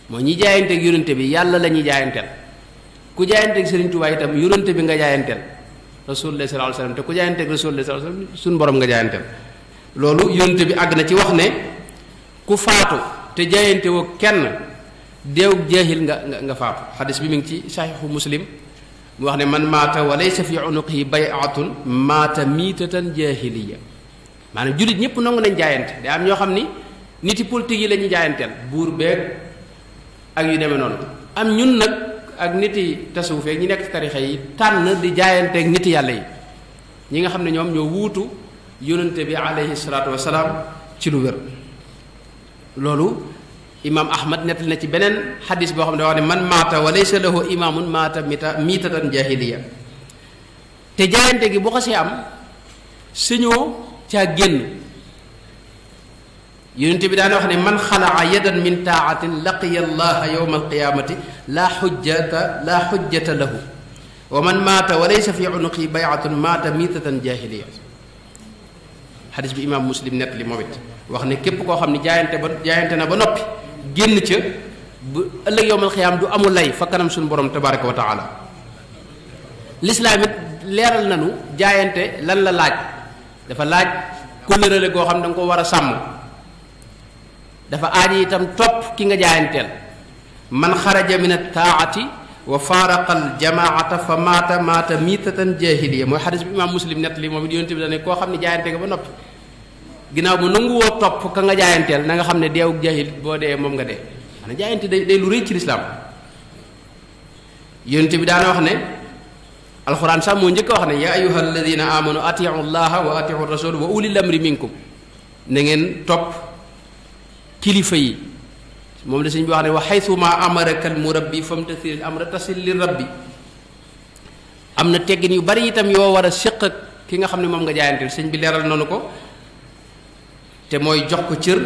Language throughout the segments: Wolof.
mooy ñi jaayanteeg yonente bi yàlla la ñuy jaayanteel ku jaayanteeg Sëriñ Tuubaa itam yonente bi nga jaayanteel rasulullah sallallahu alayhi wasallam te ku jaayanteeg rasulullah sallallahu alayhi wasallam suñu borom nga jaayanteel loolu yonente bi àgg na ci wax ne ku faatu te jaayante woo kenn deewug jaahil nga faatu xadis bi mi ngi ci saxiixu muslim mu wax ne man maata wa laysa fi unuqihi bay'atun maata miitatan jaahiliya maanaam jullit ñëpp nangu nañ jaayante day am ñoo xam ni niti politique yi la ñuy jaayanteel buur beeg ak yu demee noonu am ñun nag ak niti tasawuf ñi nekk ci tarixa yi tànn di jaayanteeg niti yàlla yi ñi nga xam ne ñoom ñoo wuutu yonente bi alayhi salaatu wasalaam ci lu wér loolu imaam ahmad nettali na ci beneen xadis boo xam ne wax ne man maata wa laysa lahu imaamun maata miitatan jahiliya te jaayante gi bu xasee am suñoo caa génn yonente bi daana wax ne man xalaa yadan min taatin laqiya allaha yowma alqiyamati la xujjata lahu wa man maata wa laysa fi unuqi bayatun maata miitatan jahiliya xadis bi imaam muslim nettali moom it wax ne képp koo xam ne jaayante na ba noppi génn ca bu ëllëg yowmal xiyaam du amul lay fa kanam suñu borom tabaraka wa taala lislaam it leeral nanu jaayante lan la laaj dafa laaj kóllërale goo xam ne da nga ko war a sàmm dafa aaji itam topp ki nga jaayanteel man xaraja min attaati wa faaraqa aljamaata fa maata miitatan jahiliya mooy xadis bi imaam muslim nettali moom it yonent bi dane koo xam ne jaayante nga ba noppi ginnaaw bu nanguwoo topp ka nga jaayanteel na nga xam ne deewug jahil boo dee moom nga dee xanaa jaayante day lu rëy ci lislaam yonent bi daana wax ne alxuraan sax moo njëkk a wax ne yaa ayuha alladina amanu atiu llaha wa atiu rasul wa ulil amri minkum na ngeen topp kilifa yi moom la sëñ bi wax ne wa xaytuma amaraka almurabbi famtasil amra tasil li rabbi am na teggin yu bari itam yoo war a séq ak ki nga xam ne moom nga jaayanteel sëñ bi leeral noonu ko te mooy jox ko cër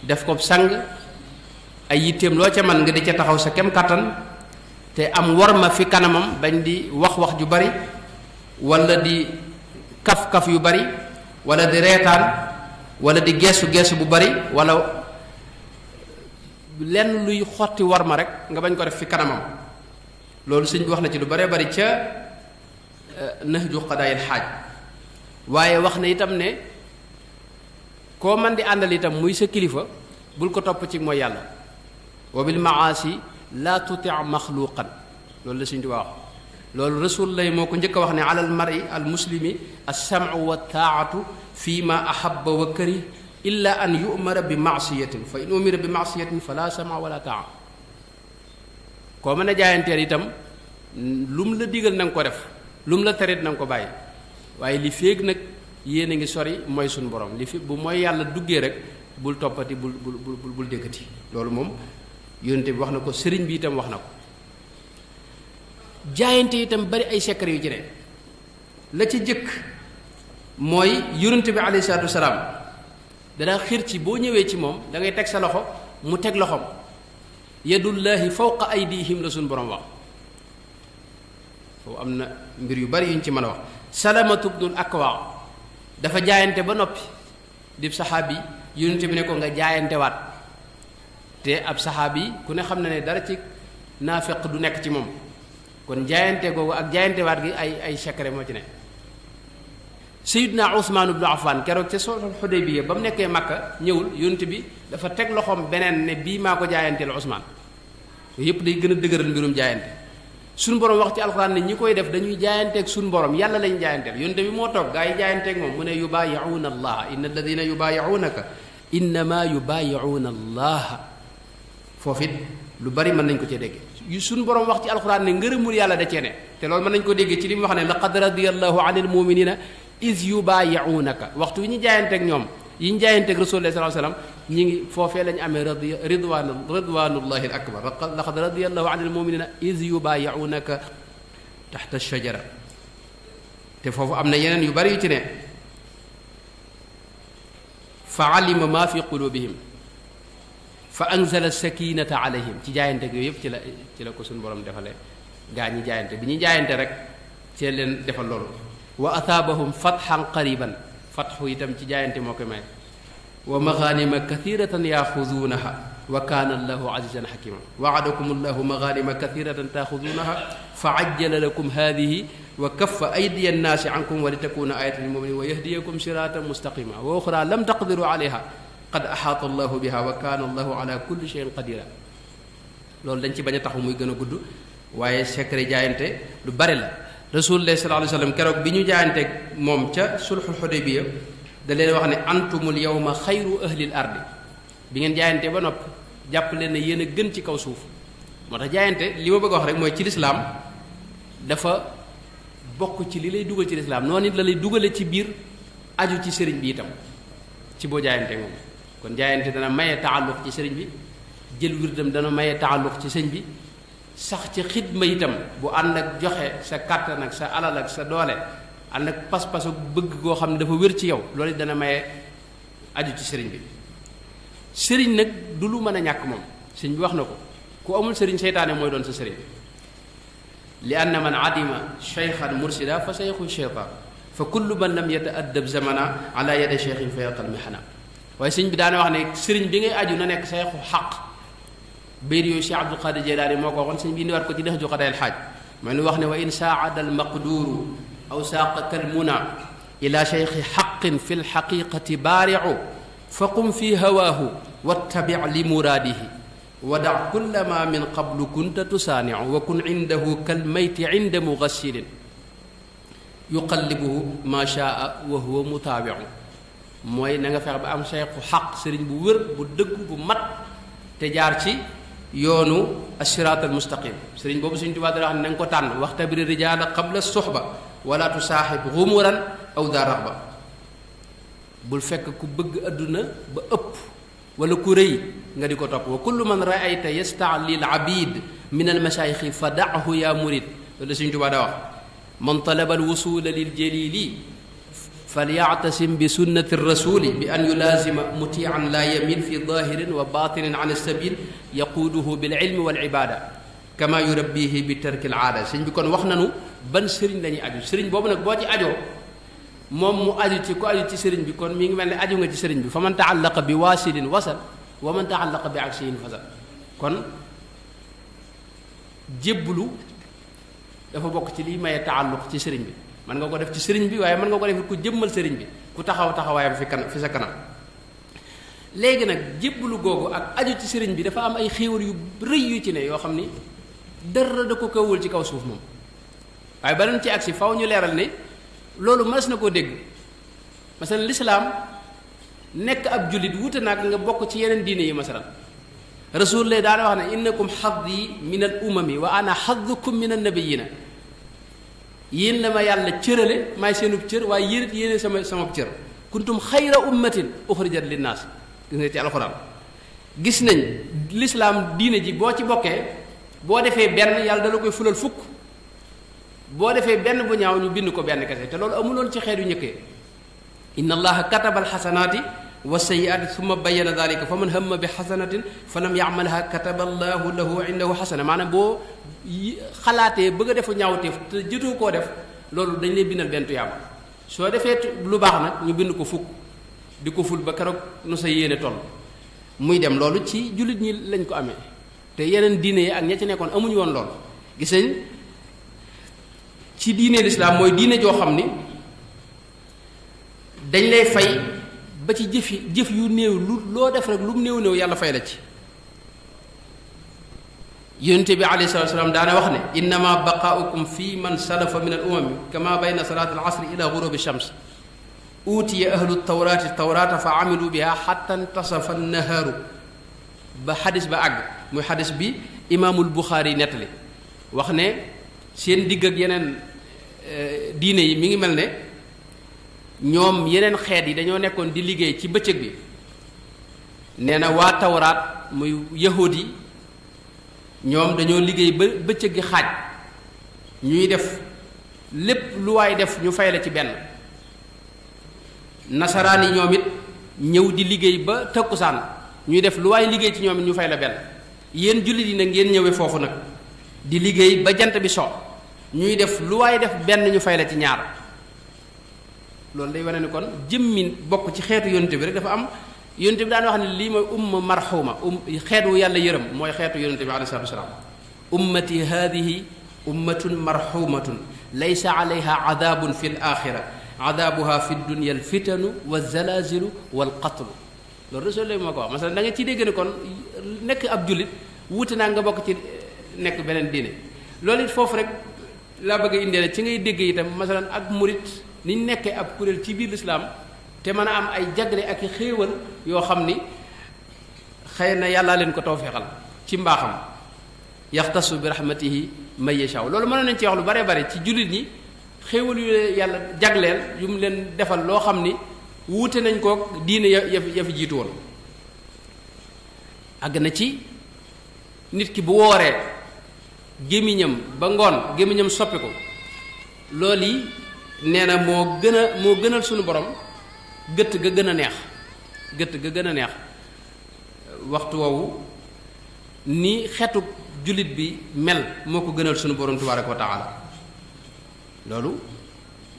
def ko sang ay yitteem loo ca man nga di ca taxaw sa kem kattan te am worma fi kanamam bañ di wax ju bari wala di kaf yu bari wala di reetaan wala di geesu bu bari wala lenn luy xotti worma rek nga bañ ko def fi kanamam loolu sëñ bi wax na ci lu bare bari ca nahju qadaayil xaaj waaye wax na itam ne koo man di àndal itam muy sa kilifa bul ko topp ci mooy yàlla wa bil maasi la tuti maxluqan loolu la Sëñ Tuubaa wax loolu rasul lay moo ko njëkk a wax ne ala al mari al muslimi alsamcu wa taatu fi ma ahabba wa karih illa an yumara bi maasiyatin fa in umira bi maasiyatin fala sama wala taa koo mën a jaayanteel itam lu mu la digal na nga ko def lu mu la terit na nga ko bàyyi waaye li féeg nag yéen a ngi sori mooy suñu borom li fi bu mooy yàlla duggee rek bul toppati bul déggati loolu moom yonente bi wax na ko sëriñ bi itam wax na ko jaayante itam bari ay secret yu ci ne la ci jëkk mooy yonente bi alayhi salaatu wasalaam dana xir ci boo ñëwee ci moom da ngay teg sa loxo mu teg loxoom yadullahi fawqa aydihim la suñu borom wax foofu am na mbir yu bari yuñ ci mën a wax salamatu bnul akwa dafa jaayante ba noppi di saxaabi yonente bi ne ko nga jaayante waat te ab saxaabi ku ne xam na ne dara ci naafeq du nekk ci moom kon jaayante googu ak jaayante waat gi ay secret moo ci ne Sayyidna Usmaan ibnu Affaan keroog ca sulhul Hudaybiya ba mu nekkee Makka ñëwul yonente bi dafa teg loxoom beneen ne bii maa ko jaayanteel Usmaan yooyu yëpp day gën a dëgëral mbirum jaayante suñu borom wax ci alxuraan ne ñi koy def dañuy jaayanteeg suñu borom yàlla lañu jaayanteel yonente bi moo toog gaa yi jaayanteeg moom mu ne yubaayi'uuna allaha inna alladina yubaayi'uunaka innama yubaayi'uuna allaha foofu it lu bari mën nañ ko cee dégg yu suñu borom wax ci alxuraan ne ngërëmul yàlla da cee ne te loolu mën nañ ko déggee ci li mu wax ne laqad radiyallahu anil muminina is yubaayi'uunaka waxtu wi ñu jaayanteeg ñoom yi ñu jaayanteeg rasulullah sallallahu alayhi wasallam ñi ngi foofee lañu amee ridwanullahi al akbar laqad radiyallahu anil muminina is yubaayi'uunaka taxta shajara te foofu am na yeneen yu bari yu ci ne fa alima ma fi qulubihim fa anzala sakinata alayhim ci jaayante yooyu yëpp ci la ko suñu borom defalee gaa ñi jaayante bi ñuy jaayante rek ci leen defal loolu wa athaabahum fathan qariban fatxu itam ci jaayante moo koy may wa maghanima kathiratan yaxuduunaha wa kaana allahu azizan xakima waadakum allahu maganima kathiratan taaxudunaha fa ajjala lakum hadihi wa kaffa aydiya annaasi ankum wa litakuna ayatan lilmuminin wa yahdiyakum siratan mustaqima wa uxra lam taqdiru alayha qad axaata allahu biha wa kaana allahu ala kulli cheyin qadira loolu dañ ci bañ a taxu muy gën a gudd waaye secret jaayante lu bari la rasulullah sallallahu alayhi wa sallam keroog bi ñu jaayanteeg moom ca sulxul xudaybiya da leen wax ne antumul yawma xayru ahlil ardi bi ngeen jaayante ba noppi jàpp leen ne yéen a gën ci kaw suuf moo tax jaayante li ma bëgg a wax rek mooy ci lislaam dafa bokk ci li lay dugal ci lislaam noonu it la lay dugale ci biir aju ci sëriñ bi itam ci boo jaayante moom kon jaayante dana maye taalluq ci sëriñ bi jël wirdam dana maye taalluq ci sëñ bi sax ci xidma itam bu ànd ak joxe sa kàttan ak sa alal ak sa doole ànd ak pas-pas ak bëgg goo xam ne dafa wér ci yow loolu dana maye aju ci sëriñ bi sëriñ nag du lu mën a ñàkk moom sëriñ bi wax na ko ku amul sëriñ seytaane mooy doon sa sëriñ li anna man adima cheykhan mursida fa cheykhu cheytan fa kullu man lam yata'addab zamana ala yadi cheykhin fa yaqal mihana waaye sëriñ bi daana wax ne sëriñ bi ngay aju na nekk cheykhu xaq bayt yooyu Cheikh Abdul Qadir Jeylaani moo ko waxoon sëriñ bi indiwaat ko ci Nahju Qadaa'il Haaj mooy nu wax ne wa in saada al maqduru aw saaqaka al muna ila cheykhi xaqin fi lxaqiqati baariu fa qum fi hawaahu wattabi li muraadihi wa da kulla ma min qablu kunta tusaaniu wa kun indahu kal mayti inda mugassilin yuqallibuhu ma shaa wa huwa mutaabiu mooy na nga fexe ba am cheikhu xaq sëriñ bu wér bu dëgg bu mat te jaar ci yoonu assiraat al mustaqim sëriñ boobu Sëriñ Tuubaa dara wax ne na nga ko tànn waxtabiri rijaala qabla suxba wala tusaaxib xumuran aw daa raxba bul fekk ku bëgg adduna ba ëpp wala ku rëy nga di ko topp wa kullu man raayta yastaali al abid min al masaayixi fa dahu ya murid loolu Sëriñ Tuubaa daa wax man talaba al wusula lil jalili falyactasim bi sunnati rasuli bi an yulaazima mutian la yamin fi dahirin wa batinin an alsabil yaquuduhu bil ilmi wal ibada kama yurabbihi bi tarki al aada sëriñ bi kon wax nanu ban sëriñ la ñuy aju sëriñ boobu nag boo ci ajoo moom mu aju ci ku aju ci sëriñ bi kon mi ngi mel ne aju nga ci sëriñ bi fa man taallaqa bi waasilin wasal wa man taallaqa bi aksiyin fasal kon jébbulu dafa bokk ci liy maye taalluq ci sëriñ bi mën nga ko def ci sëriñ bi waaye mën nga ko def ku jëmmal sëriñ bi ku taxaw taxawaayam fi sa kanam léegi nag jébbulu googu ak aju ci sëriñ bi dafa am ay xéewal yu rëy yu ci ne yoo xam ni dara da ko kawul ci kaw suuf moom waaye ba ci agsi faw ñu leeral ne loolu mas na koo dégg masalan lislaam nekk ab jullit wuute naag nga bokk ci yeneen diine yi masalan rasulullah daana wax ne innakum xaddi min al umami wa ana xaddukum min an nabiyina yéen la ma yàlla cërale maay seenub cër waaye yéen it yéene sama cër kuntum xayra ummatin uxrijat linnaas gis nga ci alxuraan gis nañ lislaam diine ji boo ci bokkee boo defee benn yàlla dala koy fulal fukk boo defee benn bu ñaaw ñu bind ko benn kese te loolu amuloon ci xeet yu ñëkkee inna allaha kataba alxasanaati wa sayiaati summa bayyana dalika fa man hamma bi xasanatin fa lam yamalha kataba allahu lahu indahu xasana maanaam boo xalaatee bëgg a defu ñaawteef te jotoo koo def loolu dañ lay bindal benn tuyaaba soo defee lu baax nag ñu bind ko fukk di ko ful ba keroog nu sa yéene toll muy dem loolu ci jullit ñi lañ ko amee te yeneen diine yi ak ña ci nekkoon amuñu woon lool gis nañ ci diine lislaam mooy diine joo xam ni dañ lay fay ba ci jëf yu néew lu loo def rek lu mu néew néew yàlla fay la ci yonente bi alayhi salatu wasalaam daana wax ne innama baqaaukum fi man salafa min al umami kama bayna salaat al asri ila gurubi shams utiya ahlu tawrati tawrata fa amilu biha xatta ntasafa nahaaru ba xadis ba àgg muy xadis bi imaamul buxaari nettali wax ne seen digg ak yeneen diine yi mi ngi mel ne ñoom yeneen xeet yi dañoo nekkoon di liggéey ci bëccëg bi nee na waa tawraat muy yahud yi ñoom dañoo liggéey ba bëccëg gi xaaj ñuy def lépp lu waay def ñu fay la ci benn nasaraan yi ñoom it ñëw di liggéey ba takkusaan ñuy def lu waay liggéey ci ñoom it ñu fay la benn yéen jullit yi nag ngeen ñëwee foofu nag di liggéey ba jant bi so ñuy def lu waay def benn ñu fay la ci ñaar loolu day wane ni kon jëmmi bokk ci xeetu yonte bi rek dafa am yonent bi daan wax ne lii mooy umma marxuma xeet wu yàlla yërëm mooy xeetu yonent bi alayhi salaatu wasalaam ummati haadihi ummatun marxumatun laysa alayha adabun fi l axira adabuha fi dunya alfitanu walzalazilu walqatlu loolu rasul moo ko wax masalan da nga ciy dégg ne kon nekk ab jullit wuute naa nga bokk ci nekk beneen diine loolu it foofu rek laa bëgg a indee ne ci ngay dégg itam masalan ak murit ni ñu nekkee ab kuréel ci biir lislaam te mën a am ay jagle ak i xéewal yoo xam ni xëy na yàllaa leen ko tawfeexal ci mbaaxam yaxtasu bi rahmatihi may yashaa loolu mënoon nañ ci wax lu bare bare ci jullit ñi xéewal yu yàlla jagleel yu mu leen defal loo xam ni wuute nañ kook diine ya fi jiitu woon àgg na ci nit ki bu wooree gémmiñam ba ngoon gémmiñam soppi ko loolu yi nee na moo gënal suñu borom gëtt ga gën a neex gëtt ga gën a neex waxtu woowu ni xetu jullit bi mel moo ko gënal suñu borom tabaaraka wa taala loolu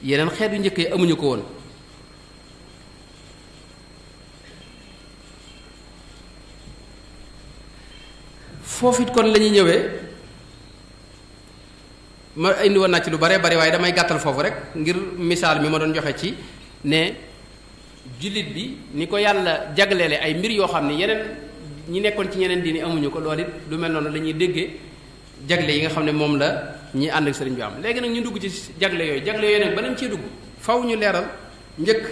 yeneen xeetu njëkk yi amuñu ko woon foofu it kon la ñuy ñëwee ma indi woon naa ci lu bare bari waaye damay gàttal foofu rek ngir misaal mi ma doon joxe ci ne jullit bi ni ko yàlla jagleele ay mbir yoo xam ne yeneen ñi nekkoon ci ñeneen diini amuñu ko loolu it lu mel noonu la ñuy déggee jagle yi nga xam ne moom la ñi ànd ak sëriñ bi am léegi nag ñu dugg ci jagle yooyu nag ba nañ cee dugg faw ñu leeral njëkk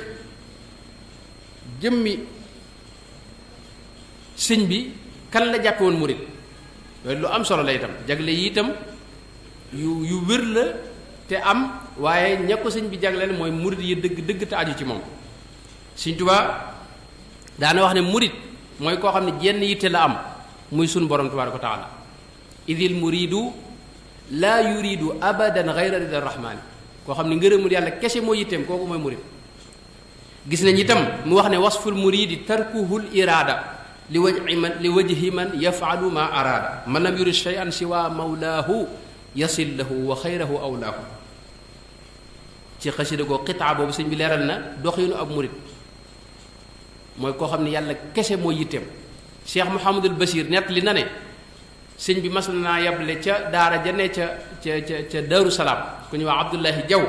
jëmmi sëñ bi kan la jàppe woon murit loolu lu am solo la itam jagle yi itam yu wér la te am waaye ña ko sëñ bi jagleel mooy murit yi dëgg te aju ci moom Sëñ Tuubaa daana wax ne murit mooy koo xam ne jenn yitte la am muy sun borom tabaaraka wa taala idil muridu laa yuridu abadan gayra rida rahmaani koo xam ne ngërëmul yàlla kese moo yitteem kooku mooy murit gis nañ itam mu wax ne wasful muridi tarkuhul iraada li wajhi man yafalu ma araada man lam yurid shay'an siwa mawlaahu yasil lahu wa xayrahu awlaahu ci xasida goo xitaa boobu sëñ bi leeral na doxinu ab murit mooy koo xam ne yàlla kese moo yitteem Cheikh Mouhamadul Bachir nett li na ne sëñ bi mas naa yable ca daara ja ne ca Daaru Salaam ku ñu wax Abdullahi Jaw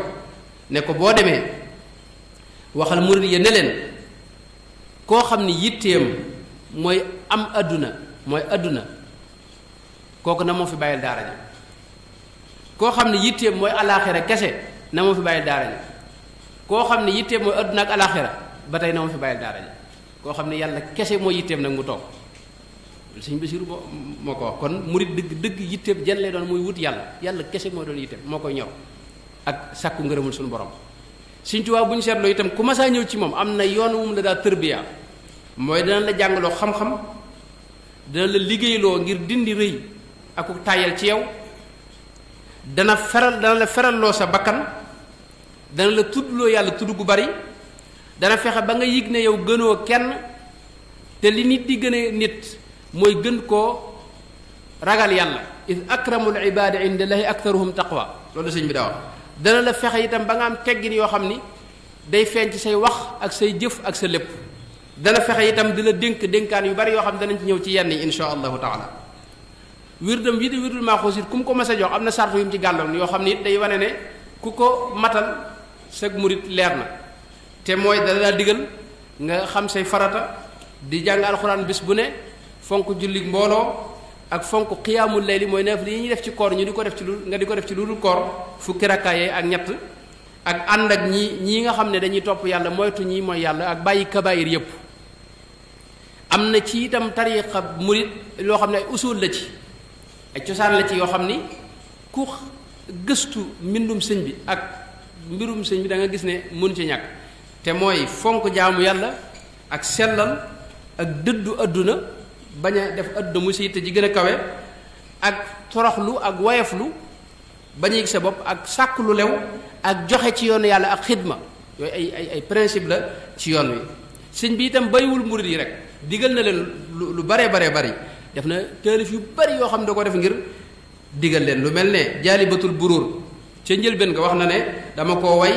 ne ko boo demee waxal murit ya ne leen koo xam ne yitteem mooy am adduna kooku na moo fi bàyyil daara ji koo xam ne yitteem mooy alaaxira kese na moo fi bàyyil daara ji koo xam ne yitteem mooy adduna ak alaaxira ba tey na moo fi bàyyil daara ji koo xam ne yàlla kese mooy yitteem nag mu toog sëñ Basiru moo ko wax kon murit dëgg yitteem jan lay doon muy wut yàlla kese moo doon yitteem moo koy ñor ak sàkku ngërëmul suñu borom Sëñ Tuubaa bu ñu seetloo itam ku masaa ñëw ci moom am na yoon wu mu la daa tërbiya mooy dana la jàngaloo xam-xam dana la liggéeyloo ngir dindi rëy ak ku tàyyal ci yow dana la feralloo sa bakkan dana la tuddloo yàlla tudd gu bari dana fexe ba nga yëg ne yow gënoo kenn te li nit di gën a nit mooy gën koo ragal yàlla id akramul ibaadi inda llahi aktaruhum taqwa loolu sëñ bi daa wax dana la fexe itam ba nga am teggin yoo xam ni day feeñ ci say wax ak say jëf ak sa lépp dana fexe itam di la dénkaan yu bari yoo xam ne danañ ci ñëw ci yenn yi insha allahu taala wirdam yi di wirdul maaxuus it ku mu ko mas a jox am na sartu yu mu ci gàlloon yoo xam ne it day wane ne ku ko matal sag murit leer na te mooy dana laa digal nga xam say farata di jàng alxuraan bis bu ne fonk julli mbooloo ak fonk xiyaamul layli mooy neef li ñuy def ci koor ñu di ko def ci lu nga di ko def ci lu dul koor fukki rakkaayee ak ñett ak ànd ak ñii nga xam ne dañuy topp yàlla moytu ñii mooy yàlla ak bàyyi kabaayir yépp am na ci itam tariixa murit loo xam ne ay usul la ci ay cosaan la ci yoo xam ni ku gëstu mbindum sëñ bi ak mbirum sëñ bi da nga gis ne mënu ci ñàkk te mooy fonk jaamu yàlla ak sellal ak dëddu adduna bañ a def adduna muy sa yitte ji gën a kawe ak toroxlu ak woyeflu bañ a yëg sa bopp ak sàkk lu lew ak joxe ci yoonu yàlla ak xidma yooyu ay principe la ci yoon wi sëñ bi itam bàyyiwul murit yi rek digal na leen lu bare bari def na taalif yu bari yoo xam ne da ko def ngir digal leen lu mel ne jaalibatul buruur ca njëlbéen nga wax na ne dama koo way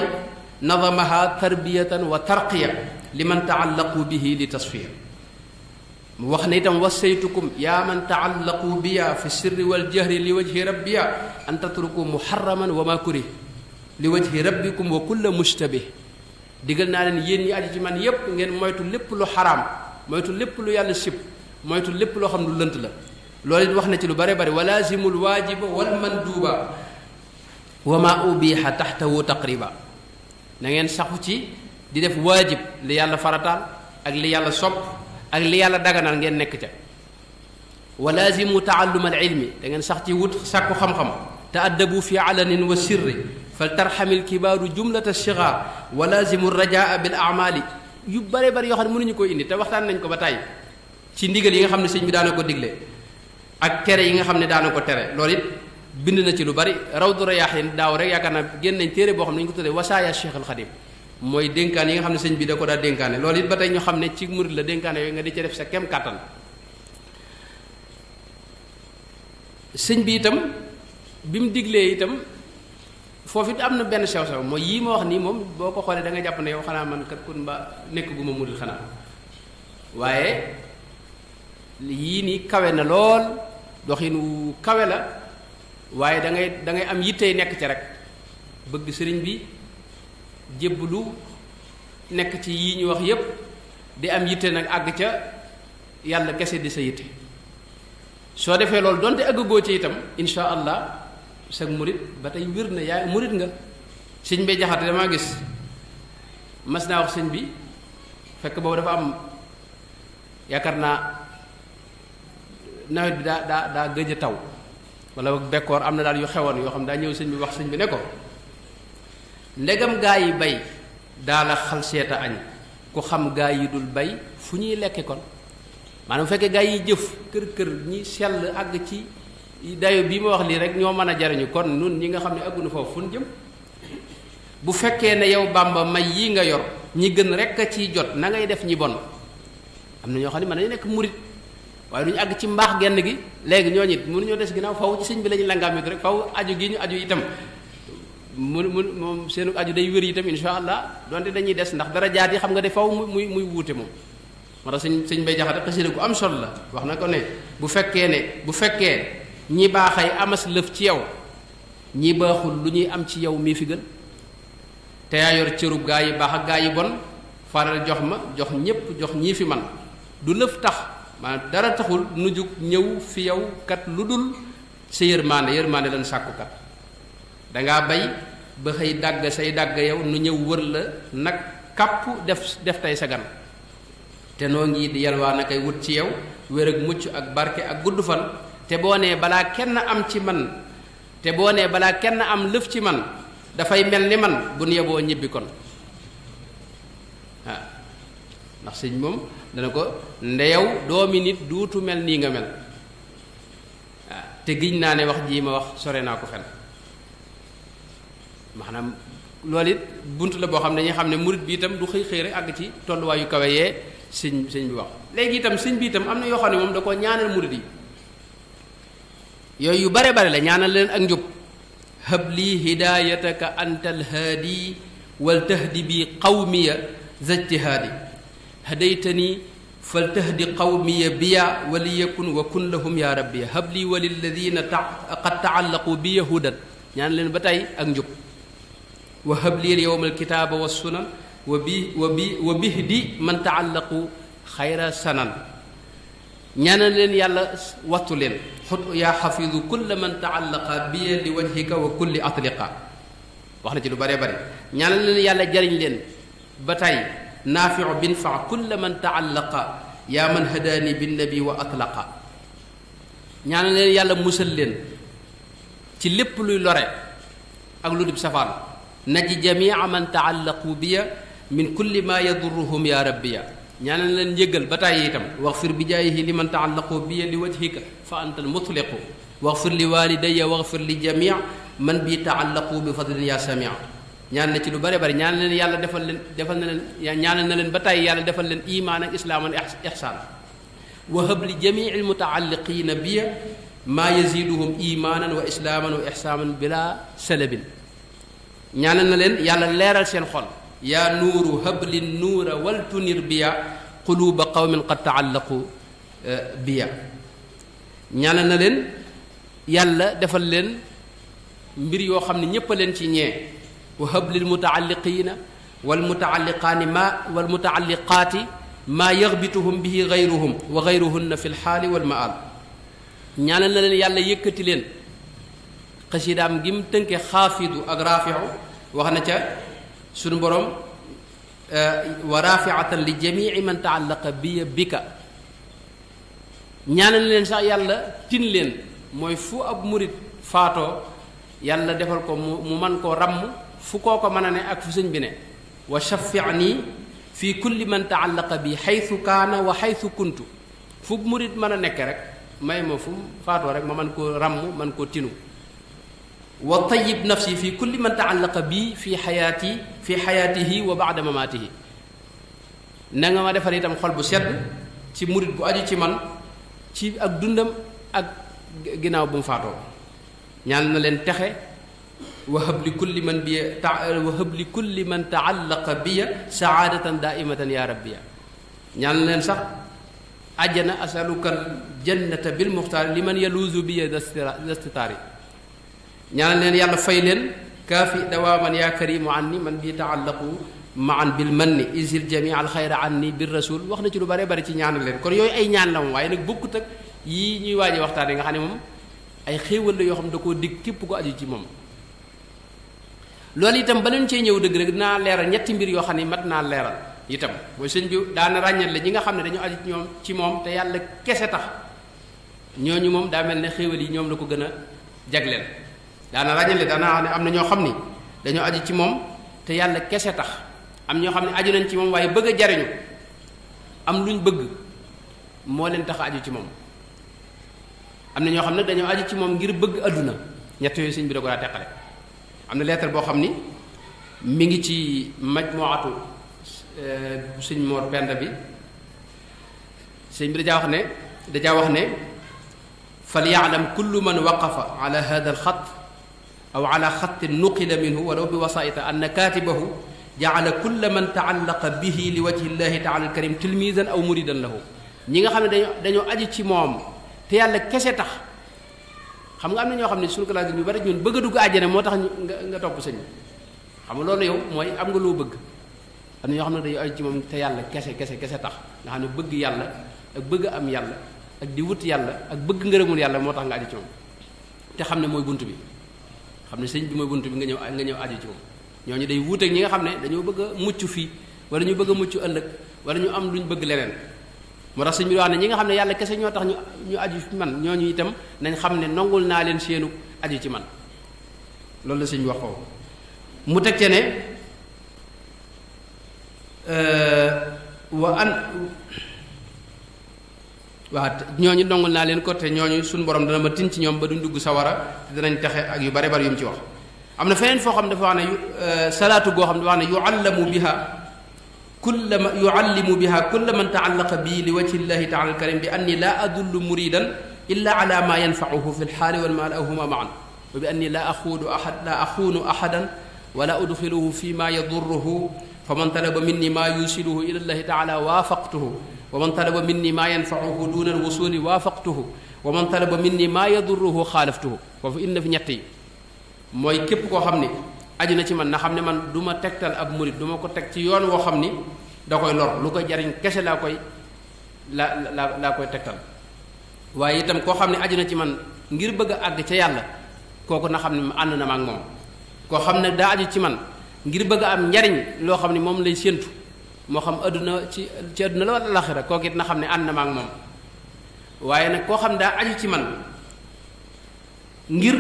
nadamaha tarbiyatan wa tarqiya liman taallaqu bihi li tasfiya mu wax ne itam wasaytukum yaa man taallaqu biya fi sirri wal jahri li wajhi rabbiya an tatruku muharraman wa ma kurih li wajhi rabbikum wa kulla mushtabih digal naa leen yéen ñi aju ci man yépp ngeen moytu lépp lu xaraam moytu lépp lu yàlla sib moytu lépp loo xam ne lu lënt la loolu it wax na ci lu bare bare walazimul waajiba wal manduuba wa ma ubiha taxtahu taqriba na ngeen saxu ci di def waajib li yàlla farataal ak li yàlla sopp ak li yàlla daganal ngeen nekk ca walazimu taalluma al ilmi da ngeen sax ci wut sàkku xam-xam taaddabu fi alanin wa sirri fal tarxamil kibaaru jumlata sigaar walazimu rajaa bil amali yu bare bare yoo xam ne mënuñu ko indi te waxtaan nañ ko ba tàyyi ci ndigal yi nga xam ne sëñ bi daana ko digle ak tere yi nga xam ne daana ko tere loolu it bind na ci lu bari rawdu rayaahin daaw rek yaakaar naa génn nañ téere boo xam ne ñu ko tuddee wasaaya Cheikh al Xadim mooy dénkaan yi nga xam ne sëñ bi da ko daa dénkaane loolu it ba tey ñu xam ne ci murid la dénkaane yooyu nga di ca def sa kem kàttan sëñ bi itam bi mu diglee itam foofu it am na benn sew-sew mooy yii ma wax nii moom boo ko xoolee da nga jàpp ne yow xanaa man kat kun ba nekk gu ma murid xanaa waaye yii nii kawe na lool doxin wu kawe la waaye da ngay am yittey nekk ci rek bëgg sëriñ bi jébbalu nekk ci yii ñu wax yépp di am yitte nag àgg ca yàlla kese di sa yitte soo defee loolu donte àggagoo ci itam insha allah sag murit ba tey wér na yaay murit nga sëñ bay jaxate damaa gis mas naa wax sëñ bi fekk boobu dafa am yaakaar naa nawet bi daa gëj a taw wala bekkoor am na daal yu xewoon yoo xam daa ñëw sëñ bi wax sëñ bi ne ko ndegam gaa yi bay daala xal seeta añ ku xam gaa yi dul bay fu ñuy lekke kon maanaam bu fekkee gaa yi jëf kër ñi sell àgg ci dayo bii ma wax lii rek ñoo mën a jariñu kon nun ñi nga xam ne àggunu foofu fu ñu jëm bu fekkee ne yow Bàmba may yi nga yor ñi gën rek a ciy jot na ngay def ñi bon am na ñoo xam ne mën nañu nekk murit waaye du ñu àgg ci mbaax genn gi léegi ñooñu it mënuñoo des ginnaaw faw ci sëñ bi la ñu langaam rek faw aju gi ñu aju itam moom seenu aju day wér itam insha allah donte dañuy des ndax dara jaat yi xam nga de faw muy wuute moom moo tax sëñ bay jaxate xasida gu am solo la wax na ko ne bu fekkee ñi baaxay amas lëf ci yow ñi baaxul lu ñuy am ci yow mii fi gën te yaa yor cërub gaa yi baax ak gaa yi bon faral jox ma jox ñépp jox ñii fi man du lëf tax maanaam dara taxul nu jug ñëw fi yow kat lu dul sa yërmaande lan sàkku kat dangaa bay ba xëy dàgg say dàgg yow nu ñëw wër la nag kàpp def tey sa gan te noo ngi di yalwaa na koy wut ci yow wér ak mucc ak barke ak gudd fan te boo nee balaa kenn am ci man te boo nee balaa kenn am lëf ci man dafay mel ni man bu nu yeboo ñibbi kon waaw ndax sëñ moom dana ko ndeyow doomi nit duutu mel nii nga mel waaw te giñ naa ne wax jii ma wax sore naa ko fen maanaam loolu it bunt la boo xam ne dañuy xam ne murit bi itam du xëy rek àgg ci tolluwaayu kawe yee sëñ bi wax léegi itam sëñ bi itam am na yoo xam ne moom da ko ñaanal murit yi yooyu yu bare bare la ñaanal leen ak njub hab lii hidayataka anta alhaadi wal tahdi bi qawmiya zajtihaadi hadaytani fal tahdi qawmiya biya waliyakun wa kun lahum ya rabbiya hab lii wa lilladina qad taallaqu biya hudan ñaanal leen ba tey ak njub wa hab lii yowma alkitaaba wa sunan wa bihdi man taallaqu xayra sanan ñaanal leen yàlla wattu leen xut yaa xafidu kulla man taallaqa biya li wajhika wa kulli atliqa wax na ci lu bare bare ñaanal leen yàlla jariñ leen ba tey naafiu bin fa kulla man taallaqa yaa man hadaani binnabi wa atlaqa ñaanal leen yàlla musal leen ci lépp luy lore ak lu dib safaan naji jamia man taallaqu biya min kulli ma yadurruhum ya rabbiya ñaanal leen njëggal ba tàyyi itam waxfir bi jaayihi li man taallaqu biya li wajhika fa anta al mutliqu waxfir li walidayya waxfir li jamii man bi taallaqu bi fadlin ya samia ñaan na ci lu bare bare ñaan leen yàlla defal na leen ñaanal na leen ba tàyyi yàlla defal leen imaan ak islaaman ihsaan wa hab li jamii al mutaalliqina biya maa yaziduhum imaanan wa islaaman wa ihsaanan bila salabin ñaanal na leen yàlla leeral seen xol yaa nuuru habli nuura wal tunir biya quluuba qawmin qad taallaqu biya ñaanal na leen yàlla defal leen mbir yoo xam ne ñépp a leen ci ñee wa hab lil mutaalliqiina wal mutaalliqaani wal mutaalliqaati maa yaxbituhum bihi gayruhum wa gayruhunna fi lxaali wal maal ñaanal na leen yàlla yëkkati leen xasidaam gi mu tënke xaafidu ak raafiu wax na ca sunu borom wa raafiatan li jamii man taallaqa biya bika ñaanal na leen sax yàlla tin leen mooy fu ab murit faatoo yàlla defal ko mu man koo ràmm fu koo ko mën a ne ak fu sëñ bi ne wa shaffi'ni fi kulli man taallaqa bi xaytu kaana wa xaytu kuntu fu murit mën a nekk rek may ma fu faatoo rek ma man koo ràmm man koo tinu wa tayyib nafsi fi kulli man taallaqa bi fi xayaatihi wa baada mamaatihi na nga ma defal itam xol bu sedd ci murit bu aju ci man ci ak dundam ak ginnaaw bu mu faatoo ñaan na leen texe wahab li kulli man bi wahab li kulli man taallaqa biya saadatan daaimatan ya rabbiya ñaan na leen sax ajjana asalukal jannata bil muxtaar li man yaluuzu biya dastitaari ñaan leen yàlla fay leen kaafi dawaaman yaa karimu anni man bi taallaqu maan bil manni isil jami al xayra anni bir rasul wax na ci lu bare bari ci ñaanal leen kon yooyu ay ñaan la moom waaye nag bokkut ak yii ñuy waaje waxtaane nga xam ne moom ay xéewal la yoo xam da koo dig képp ko aju ci moom loolu itam ba leen cee ñëw dëgg rek dinaa leeral ñetti mbir yoo xam ne mat naa leeral itam mooy sëñ bi daana ràññal la ñi nga xam ne dañoo aju ci moom te yàlla kese tax ñooñu moom daa mel ne xéewal yi ñoom la ko gën a jagleel daana ràññale daana wax ne am na ñoo xam ni dañoo aju ci moom te yàlla kese tax am ñoo xam ne aju nañ ci moom waaye bëgg a jariñu am luñ bëgg moo leen tax aju ci moom am na ñoo xam ne dañoo aju ci moom ngir bëgg adduna ñett yooyu sëñ bi da ko daa teqale am na lettre boo xam ni mi ngi ci majmuatu sëñ Mor Penda bi sëñ bi dajaa wax ne fal yaalam kullu man waqafa ala hada alxat aw ala xatin nuqila minhu walaw bi wasaita anna katibahu jaala kulla man taallaqa bihi li wajhi llahi taala alkarim tilmisan aw muridan lahu ñi nga xam ne dañoo aju ci moom te yàlla kese tax xam nga am na ñoo xam ne suñu classe ñu bari ñun bëgg a dugg àjjana moo tax nga topp sëñ xam nga loolu yow mooy am nga loo bëgg am na ñoo xam ne dañoo aju ci moom te yàlla kese tax nga xam ne bëgg yàlla ak bëgg am yàlla ak di wut yàlla ak bëgg ngërëmul yàlla moo tax nga aju ci moom te xam ne mooy bunt bi xam ne sëñ bi mooy bunt bi nga ñëw aju ci moom ñooñu day wuuteeg ñi nga xam ne dañoo bëgg a mucc fii wala ñu bëgg a mucc ëllëg wala ñu am luñ bëgg leneen moo tax sëñ bi wax ne ñi nga xam ne yàlla kese ñoo tax ñu aju ci man ñooñu itam nañ xam ne nongul naa leen seenu aju ci man loolu la sëñ bi wax foofu mu teg ce ne waaw ñooñu nongul naa leen ko te ñooñu suñu borom dana ma tin ci ñoom ba duñ dugg sawara te danañ texe ak yu bare bari yu mu ci wax am na feneen foo xam dafa wax ne salaatu goo xam dafa wax ne yuallimu biha kulla man taallaqa bi li wajhi llahi taala alkarim bi anni la adullu muridan illa ala ma yanfauhu fi lxaali walmaal aw huma maan wa bi anni la axuunu ahadan wala udxiluhu fi ma yadurruhu fa man talaba minni ma yusiluhu ila llahi taala waafaqtuhu wa man talaba minni ma yanfauhu duna alwusuli waafaqtuhu wa man talaba minni ma yadurruhu xaalaftuhu foofu indi na fi ñett yi mooy képp koo xam ni aju na ci man na xam ne man du ma tegtal ab murit du ma ko teg ci yoon woo xam ni da koy lor lu koy jariñ kese laa koy tegtal waaye itam koo xam ne aju na ci man ngir bëgg a àgg ca yàlla kooku na xam ne ànd na ma ak moom koo xam ne daa aju ci man ngir bëgg a am njariñ loo xam ne moom lay séentu moo xam adduna ci adduna la wala laxira kooku it na xam ne ànd na ma ak moom waaye nag koo xam ne daa aju ci man ngir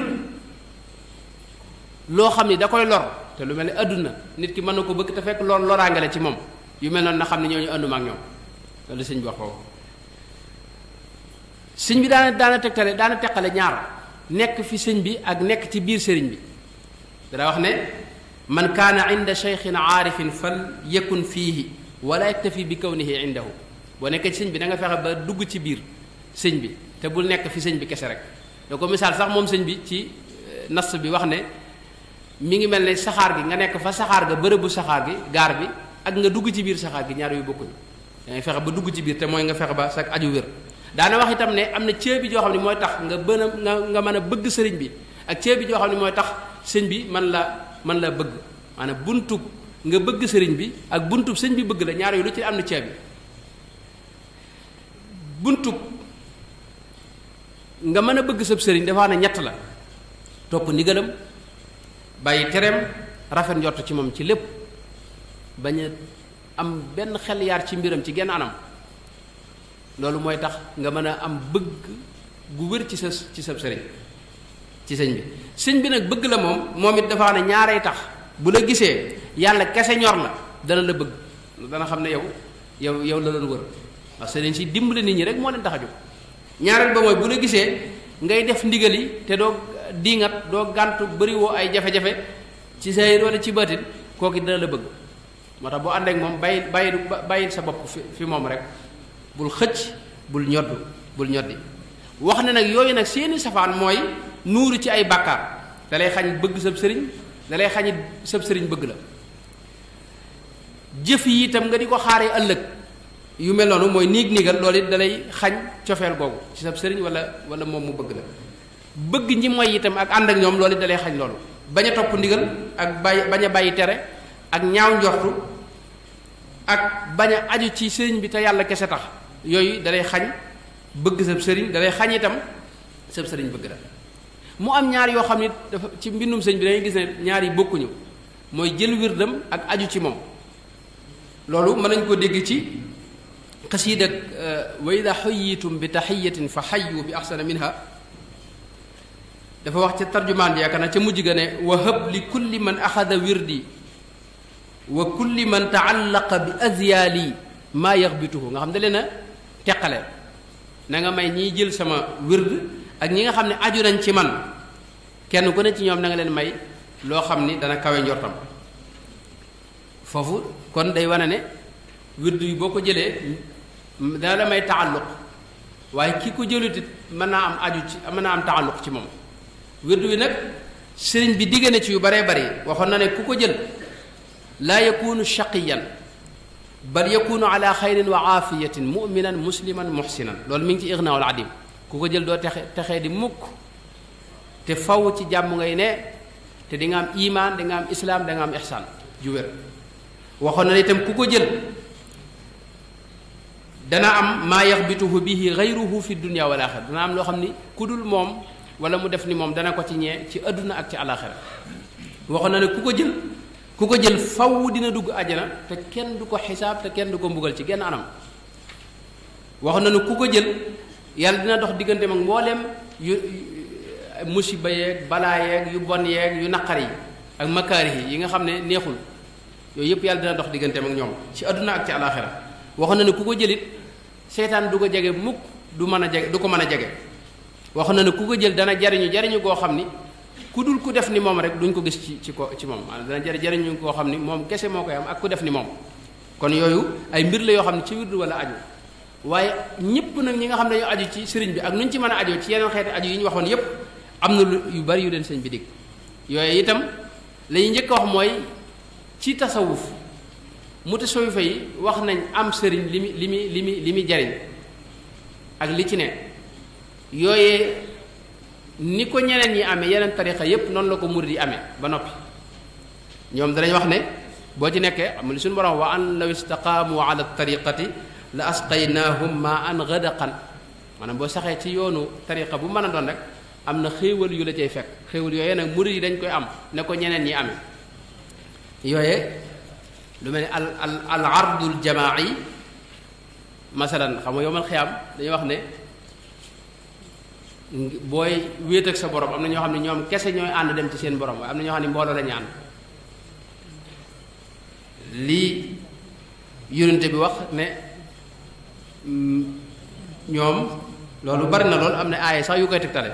loo xam ni da koy lor te lu mel ne adduna nit ki mën na ko bëgg te fekk lool loraangale ci moom yu mel noonu na xam ne ñooñu ànduma ak ñoom loolu sëñ bi wax foofu sëñ bi daana teqale ñaar nekk fi sëñ bi ak nekk ci biir sëriñ bi dana wax ne man kaana inda cheikhin aarifin fal yakun fiihi wala yaktafi bi kawnihi indahu boo nekkee ci sëñ bi da nga fexe ba dugg ci biir sëñ bi te bul nekk fi sëñ bi kese rek da ko misaal sax moom sëñ bi ci nas bi wax ne mi ngi mel ne saxaar gi nga nekk fa saxaar ga bërëbu saxaar gi gaar bi ak nga dugg ci biir saxaar gi ñaar yu bokkuñu da ngay fexe ba dugg ci biir te mooy nga fexe ba sa aju wér daana wax itam ne am na ceebi joo xam ne mooy tax nga nga mën a bëgg sëriñ bi ak ceebi joo xam ne mooy tax sëñ bi man la bëgg maanaam buntub nga bëgg sëriñ bi ak buntub sëñ bi bëgg la ñaar yooyu lu ci am na ceebi buntub nga mën a bëgg sab sëriñ dafa ne ñett la topp ndigalam bàyyi tereem rafet njort ci moom ci lépp bañ a am benn xel yaar ci mbiram ci genn anam loolu mooy tax nga mën a am bëgg gu wér ci sab sëriñ ci sëñ bi sëñ bi nag bëgg la moom it dafa ne ñaaree tax bu la gisee yàlla kese ñor la dana la bëgg dana xam ne yow la doon wër ndax sëriñ si dimbali nit ñi rek moo leen tax a jóg ñaareel ba mooy bu la gisee ngay def ndigal yi te doo diingat doo gàntu bëriwoo ay jafe-jafe ci sayir wala ci baatin kooku dana la bëgg moo tax boo ànd ak moom bàyyil sa bopp fi moom rek bul xëcc bul ñoddi wax ne nag yooyu nag seeni safaan mooy nuuru ci ay bàkkaar da lay xañ bëgg sab sëriñ da lay xañit sab sëriñ bëgg la jëf yi itam nga di ko xaaree ëllëg yu mel noonu mooy niigal loolu it da lay xañ cofeel googu ci sab sëriñ wala moom mu bëgg la bëgg ñi mooy itam ak ànd ak ñoom loolu it da lay xañ loolu bañ a topp ndigal ak bañ a bàyyi tere ak ñaaw njortu ak bañ a aju ci sëriñ bi te yàlla kese tax yooyu da lay xañ bëgg sab sëriñ da lay xañ itam sab sëriñ bëgg la mu am ñaar yoo xam ne dafa ci mbindum sëñ bi dangay gis ne ñaar yi bokkuñu mooy jël wirdam ak aju ci moom loolu mën nañ ko dégg ci xasiid ak wa ida xuyyitum bi taxiyatin fa xayyu bi axsana minha dafa wax ca tarjumaan bi yaakaar na ca mujj ga ne wa hëb li kulli man axada wirdi wa kulli man taallaqa bi azyaali maa yaxbituhu nga xam da leen a teqale na nga may ñiy jël sama wird ak ñi nga xam ne aju nañ ci man kenn ku ne ci ñoom na nga leen may loo xam ni dana kawe njortam foofu kon day wane ne wird yi boo ko jëlee dana la may taalluq waaye ki ko jëlutit mën naa am aju ci mën naa am taalluq ci moom wird wi nag sëriñ bi digg na ci yu baree bari waxoon na ne ku ko jël laa yakunu shaqiyan bal yakunu ala xayrin wa aafiyatin muminan musliman muhsinan loolu mi ngi ci ignaawul adim ku ko jël doo texee di mukk te faw ci jàmm ngay ne te di nga am iman di nga am islaam da nga am ihsaan ju wér waxoon na itam ku ko jël dana am maa yaxbituhu bihi gayruhu fi dunia wal axira dana am loo xam ni ku dul moom wala mu def ni moom dana ko ci ñee ci adduna ak ci alaxira waxoon na ne ku ko jël faw dina dugg àjjana te kenn du ko xisaab te kenn du ko mbugal ci genn anam waxoon na ne ku ko jël yàlla dina dox diggante mag mbooleem yu musiba yeeg balaa yeeg yu bon yeeg yu naqar yi ak makaari yi nga xam ne neexul yooyu yëpp yàlla dina dox diggante mag ñoom ci adduna ak ci alaxira waxoon na ne ku ko jëlit seytaan du ko jege mukk du ko mën a jege waxoon na ne ku ko jël dana jariñu goo xam ni ku dul ku def ni moom rek duñ ko gis ci moom dana jariñu koo xam ni moom kese moo koy am ak ku def ni moom kon yooyu ay mbir la yoo xam ne ci wirdu wala aju waaye ñëpp nag ñi nga xam ne dañoo aju ci sëriñ bi ak nu ñu ci mën a ajoo ci yeneen xeeti aju yi ñu waxoon yépp am na yu bari yu leen sëriñ bi dig yooyu itam la ñuy njëkk a wax mooy ci tasawuf mutasawwifa yi wax nañ am sëriñ li muy jariñ ak li ci ne yooyee ni ko ñeneen ñi amee yeneen tarixa yépp noonu la ko murid yi amee ba noppi ñoom danañ wax ne boo ci nekkee am li suñu borom wa an law istaqaamu ala tariqati la asqaynaahum ma an gadaqan maanaam boo saxee ci yoonu tariqa bu mën a doon rek am na xéewal yu la cay fekk xéewal yooyee nag murid yi dañ koy am ne ko ñeneen ñi amee yooyee lu mel ne al ardul jamaai masalan xam nga yowmal xiyaam dañuy wax ne booy wéet ak sa borom am na ñoo xam ne ñoom kese ñooy ànd dem ci seen borom waaye am na ñoo xam ne mbooloo la ñu ànd lii yonente bi wax ne ñoom loolu bari na lool am na aaya sax yu koy tegtale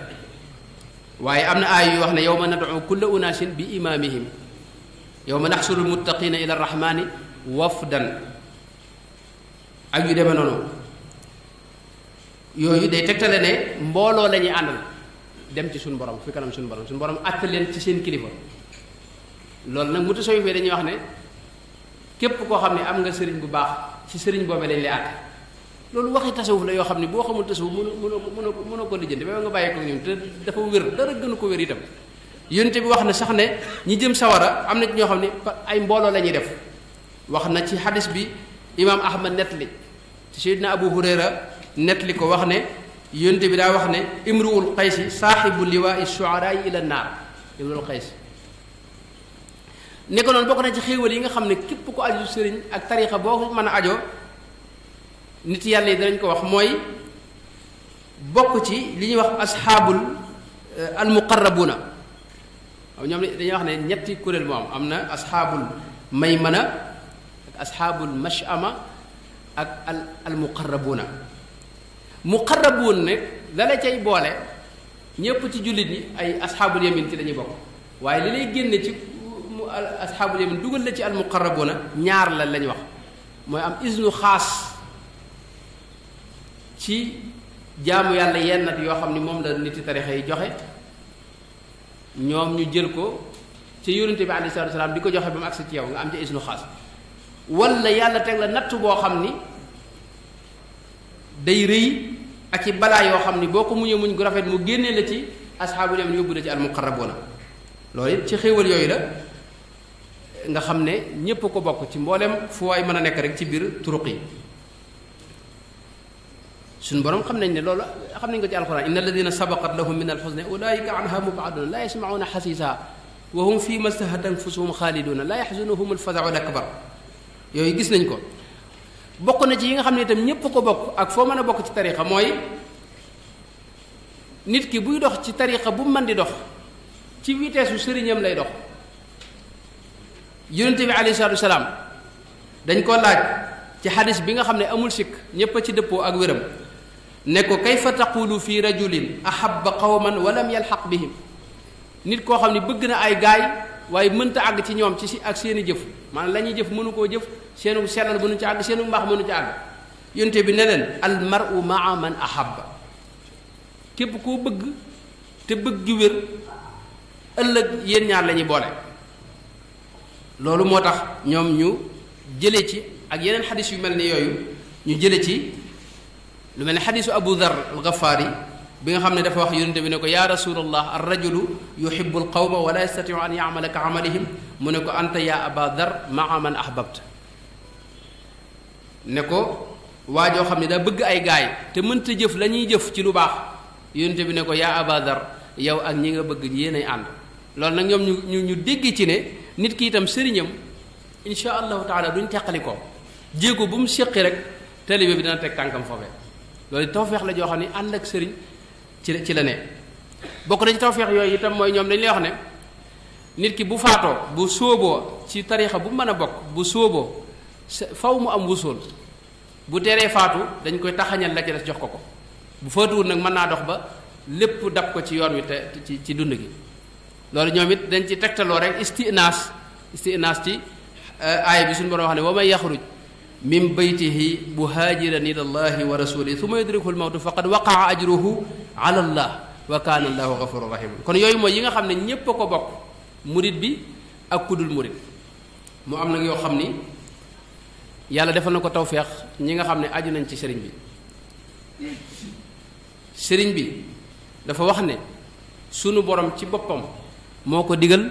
waaye am na aaya yu wax ne yawma nad'u kulla unaasin bi imaamihim yawma naxsuru lmuttaqina ila arrahmani wafdan ak yu demee noonu yooyu day tegtale ne mbooloo la ñuy àndal dem ci suñu borom fi kanam suñu borom àtte leen ci seen kilifa loolu nag mutasawwif dañuy wax ne képp koo xam ne am nga sëriñ bu baax ci sëriñ boobee lañ lay àtte loolu waxi tasawuf la yoo xam ne boo xamul tasawuf mënoo ko lijjanti ba nga bàyyi ko ñun te dafa wér dara gënu ko wér itam yonent bi wax na sax ne ñi jëm sawara am na ci ñoo xam ne ay mbooloo la ñuy def wax na ci xadis bi imaam ahmad nettali te seydina abu hurayra nettali ko wax ne yonent bi daa wax ne imruul qaysi saaxibu liwaa shuaraa ila naar imruul qaysi ne ko noonu bokk na ci xéewal yi nga xam ne képp ko aju sëriñ ak tarixa boo ko mën a ajoo nit yàlla yi danañ ko wax mooy bokk ci li ñuy wax asxaabul almuqarrabuuna ñoom dañuy wax ne ñetti kuréel moo am na asxaabul maymana ak asxaabul mashama ak almuqarrabuuna muqarrabuun nag dala cay boole ñépp ci jullit ñi ay asxaabul yamin ci dañuy bokk waaye li lay génne ci asxaabul yamin dugal la ci almuqarrabuuna ñaar la lañ wax mooy am isnu xaas ci jaamu yàlla yennat yoo xam ni moom la niti tarixa yi joxe ñoom ñu jël ko ci yonente bi alayhi salaatu wasalaam di ko joxe ba mu agsi ci yow nga am ci isnu xaas wala yàlla teg la natt boo xam ni day rëy ak ci balaa yoo xam ni boo ko muñee muñ gu rafet mu génnee la ci asxaabul yamin yóbbu la ci almuqarrabuuna loolu it ci xéewal yooyu la nga xam ne ñépp ko bokk ci mboolem fu waay mën a nekk rek ci biir turuq yi suñu borom xam nañ ne loolu xam nañ ko ci alquran inna alladina sabaqat lahum min alxusna ulaika anha mubaduna la yasmauna xasisa wa hum fi mastahat anfusuhum xaaliduna la yaxzunuhum alfazau alakbar yooyu gis nañ ko bokk na ci yi nga xam ne itam ñépp ko bokk ak foo mën a bokk ci tariqa mooy nit ki buy dox ci tariqa bu mën di dox ci vitesse u sëriñam lay dox yonente bi alayhi salaatu wasalaam dañ ko laaj ci xadis bi nga xam ne amul sikk ñépp a ci dëppoo ak wéram ne ko kayfa taqulu fi rajulin ahabba qawman wa lam yalxaq bihim nit koo xam ne bëgg na ay gaay waaye mënta àgg ci ñoom ci si ak seeni jëf maanaam la ñuy jëf mënu koo jëf seenu sellal mënu ci àgg seenu mbaax mënu ci àgg yonte bi ne leen al mar'u ma'a man ahabba képp koo bëgg te bëgg gi wér ëllëg yéen ñaar la ñuy boole loolu moo tax ñoom ñu jële ci ak yeneen xadis yu mel ni yooyu ñu jële ci lu mel ne xadisu abu dhar al ghafaari bi nga xam ne dafa wax yonente bi ne ko yaa rasulallah ar rajulu yuhibbu al qawma wa la yastatiu an yamala ka amalihim mu ne ko anta ya aba dhar maa man ahbabta ne ko waa joo xam ne daa bëgg ay gaay te mënta jëf la ñuy jëf ci lu baax yonente bi ne ko yaa aba dhar yow ak ñi nga bëgg yéenay ànd loolu nag ñoom ñu dégg ci ne nit ki itam sëriñam insha allahu taala duñ teqali ko jéego bu mu séqi rek taalibe bi dina teg tànkam foofee loolu tawfeex la joo xam ne ànd ak sëriñ ci la ne bokk na ci tawfeex yooyu itam mooy ñoom dañ lay wax ne nit ki bu faatoo bu sóoboo ci tarixa bu mën a bokk bu sóoboo faw mu am wusool bu teree faatu dañ koy taxañal la ci des jox ko bu faatuwul nag mën naa dox ba lépp dab ko ci yoon wi te ci dund gi loolu ñoom it dañ ci tegtaloo rek istinaas ci aaya bi suñu borom wax ne wa man yaxruj min baytihi muhaajiran ila allahi wa rasulihi thumma yudrikuhu almawtu faqad waqaa ajruhu ala allah wa kaana allahu gafurun rahim kon yooyu mooy yi nga xam ne ñépp a ko bokk murit bi ak kudul murit mu am nag yoo xam ni yàlla defal na ko tawfeex ñi nga xam ne aju nañ ci sëriñ bi dafa wax ne sunu borom ci boppam moo ko digal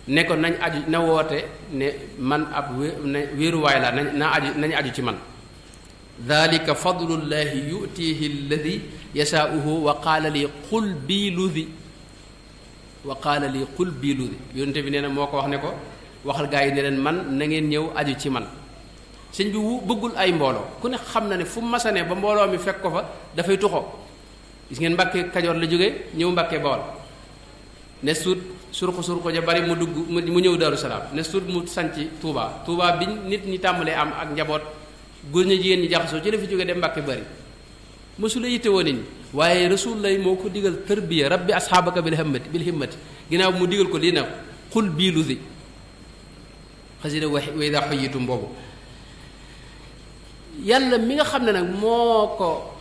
ne ko nañ aju na woote ne man ab wéeruwaay la nañ aju ci man dalika fadlullahi yutihi alladi yasaauhu wa qaala li qul bii ludi yonente bi nee na moo ko wax ne ko waxal gaa yi ne leen man na ngeen ñëw aju ci man sëñ bi bëggul ay mbooloo ku ne xam na ne fu masane ba mbooloo mi fekk ko fa dafay tuxo gis ngeen Mbàkke Kajoor la jóge ñëw Mbàkke Bawol ne suut surko ja bari mu dugg mu ñëw Daaru Salaam ne suut mu sanc Touba bi nit ñi tàmbalee am ak njaboot góor ñi jigéen ñi jaxasoo ci la fi jóge dem Mbàkke bari mësula yitte woon nit ñi waaye rasul lay moo ko digal tarbiya rabbi asxaabaka bil himmati ginnaaw mu digal ko lii na xul bii lu di xasida wa idaa xuyyitum boobu yàlla mi nga xam ne nag moo ko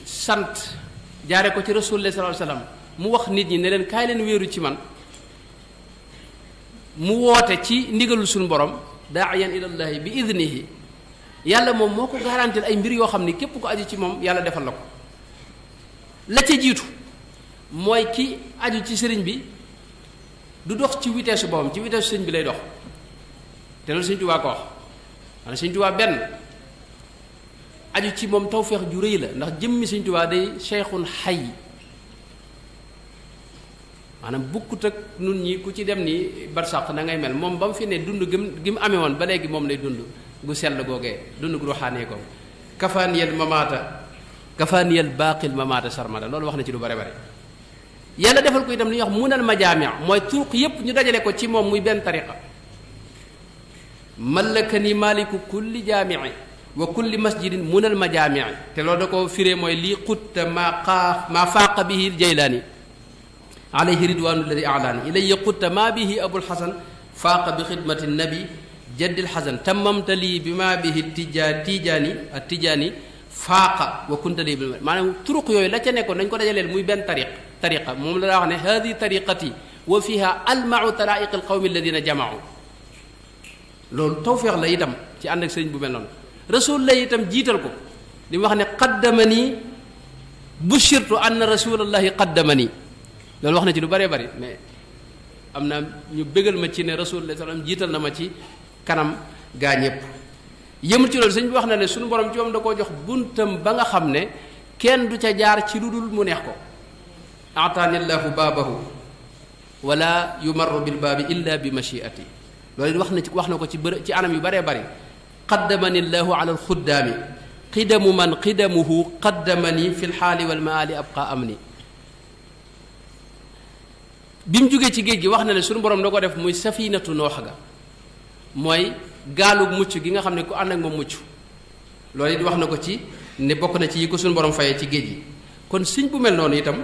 sant jaare ko ci rasulullah sallallahu alayhi wasallam mu wax nit ñi ne leen kaay leen wéeru ci man mu woote ci ndigalul suñu borom daa'iyan ilallahi bi idnihi yàlla moom moo ko garantil ay mbir yoo xam ni képp ko aju ci moom yàlla defal la ko la ca jiitu mooy ki aju ci sëriñ bi du dox ci vitesse su boppam ci vitesse sëriñ bi lay dox te loolu Sëriñ Tuubaa ko wax maanaam Sëriñ Tuubaa benn aju ci moom tawféex ju rëy la ndax jëmmi Sëriñ Tuubaa day cheikhun xay maanaam bukkut ak nun ñi ku ci dem ni barsàq na ngay mel moom ba mu fi ne dund gi mu amee woon ba léegi moom lay dund gu sell googee dund gu ruuxaanee ko kafaaniyal mamaata kafaaniyal baaqil mamaata sarmada loolu wax na ci lu bare bare yàlla defal ko itam li ñuy wax munal majaami mooy turuq yépp ñu dajale ko ci moom muy benn tariqa mallakani maliku kulli jaamii wa kulli masjidin munal majaami te loolu da ko firee mooy lii xutta maa faaqa bihi jaylaani alayhi ridwaanu alladi alaani ilay xutta maa bihi abul xasan faaqa bi xidmati nabi jaddil xasan tammamta lii bi maa bihi tijaani faaqa wa kunta lii bil maanaam turuq yooyu la ca nekkoon dañ ko dajaleel muy benn tariqa moom la daa wax ne hadi tariqati wa fiha almau taraiq alqawmi alladina jamaau loolu tawféex la itam ci ànd ak sëriñ bu mel noonu rasul la itam jiital ko li mu wax ne qaddamani bushirtu anna rasulallahi qaddamani loolu wax na ci lu bëree bëri mais am na ñu bégal ma ci ne rasulullah sallam jiital na ma ci kanam gaa ñëpp yëmul ci loolu sëñ bi wax na ne suñu borom ci moom da koo jox buntam ba nga xam ne kenn du ca jaar ci lu dul mu neex ko ataani llahu baabahu wala yumarru bil baabi illa bi machiati loolu wax na ko ci anam yu bëree bëri qaddamani llahu ala alxuddaami qidamu man qidamuhu qaddamani fi lxaali walmaali abqa amni bi mu jógee ci géej gi wax na ne suñu borom da ko def muy safinatu noox ga mooy gaalu mucc gi nga xam ne ku ànd ak moom mucc loolu it wax na ko ci ne bokk na ci yi ko suñu borom fayee ci géej gi kon sëñ bu mel noonu itam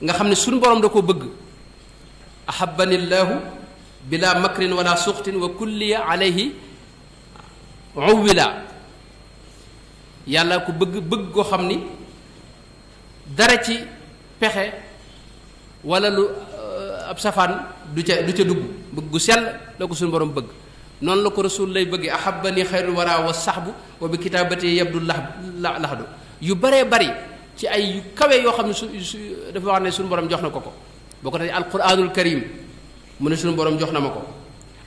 nga xam ne suñu borom da ko bëgg ahabanillahu bila makrin wala suxtin wa kulliya alayhi uwila yàlla ku bëgg koo xam ni dara ci pexe wala lu ab safaan du ca dugg bëgg gu sell la ko suñu borom bëgg noonu la ko rasul lay bëggee ahabani xayrul wara wa saxbu wa bi kitaabati yabdu laxdu yu baree bari ci ay yu kawe yoo xam ne su dafa wax ne suñu borom jox na ko bokk na ci alquranul karim mu ne suñu borom jox na ma ko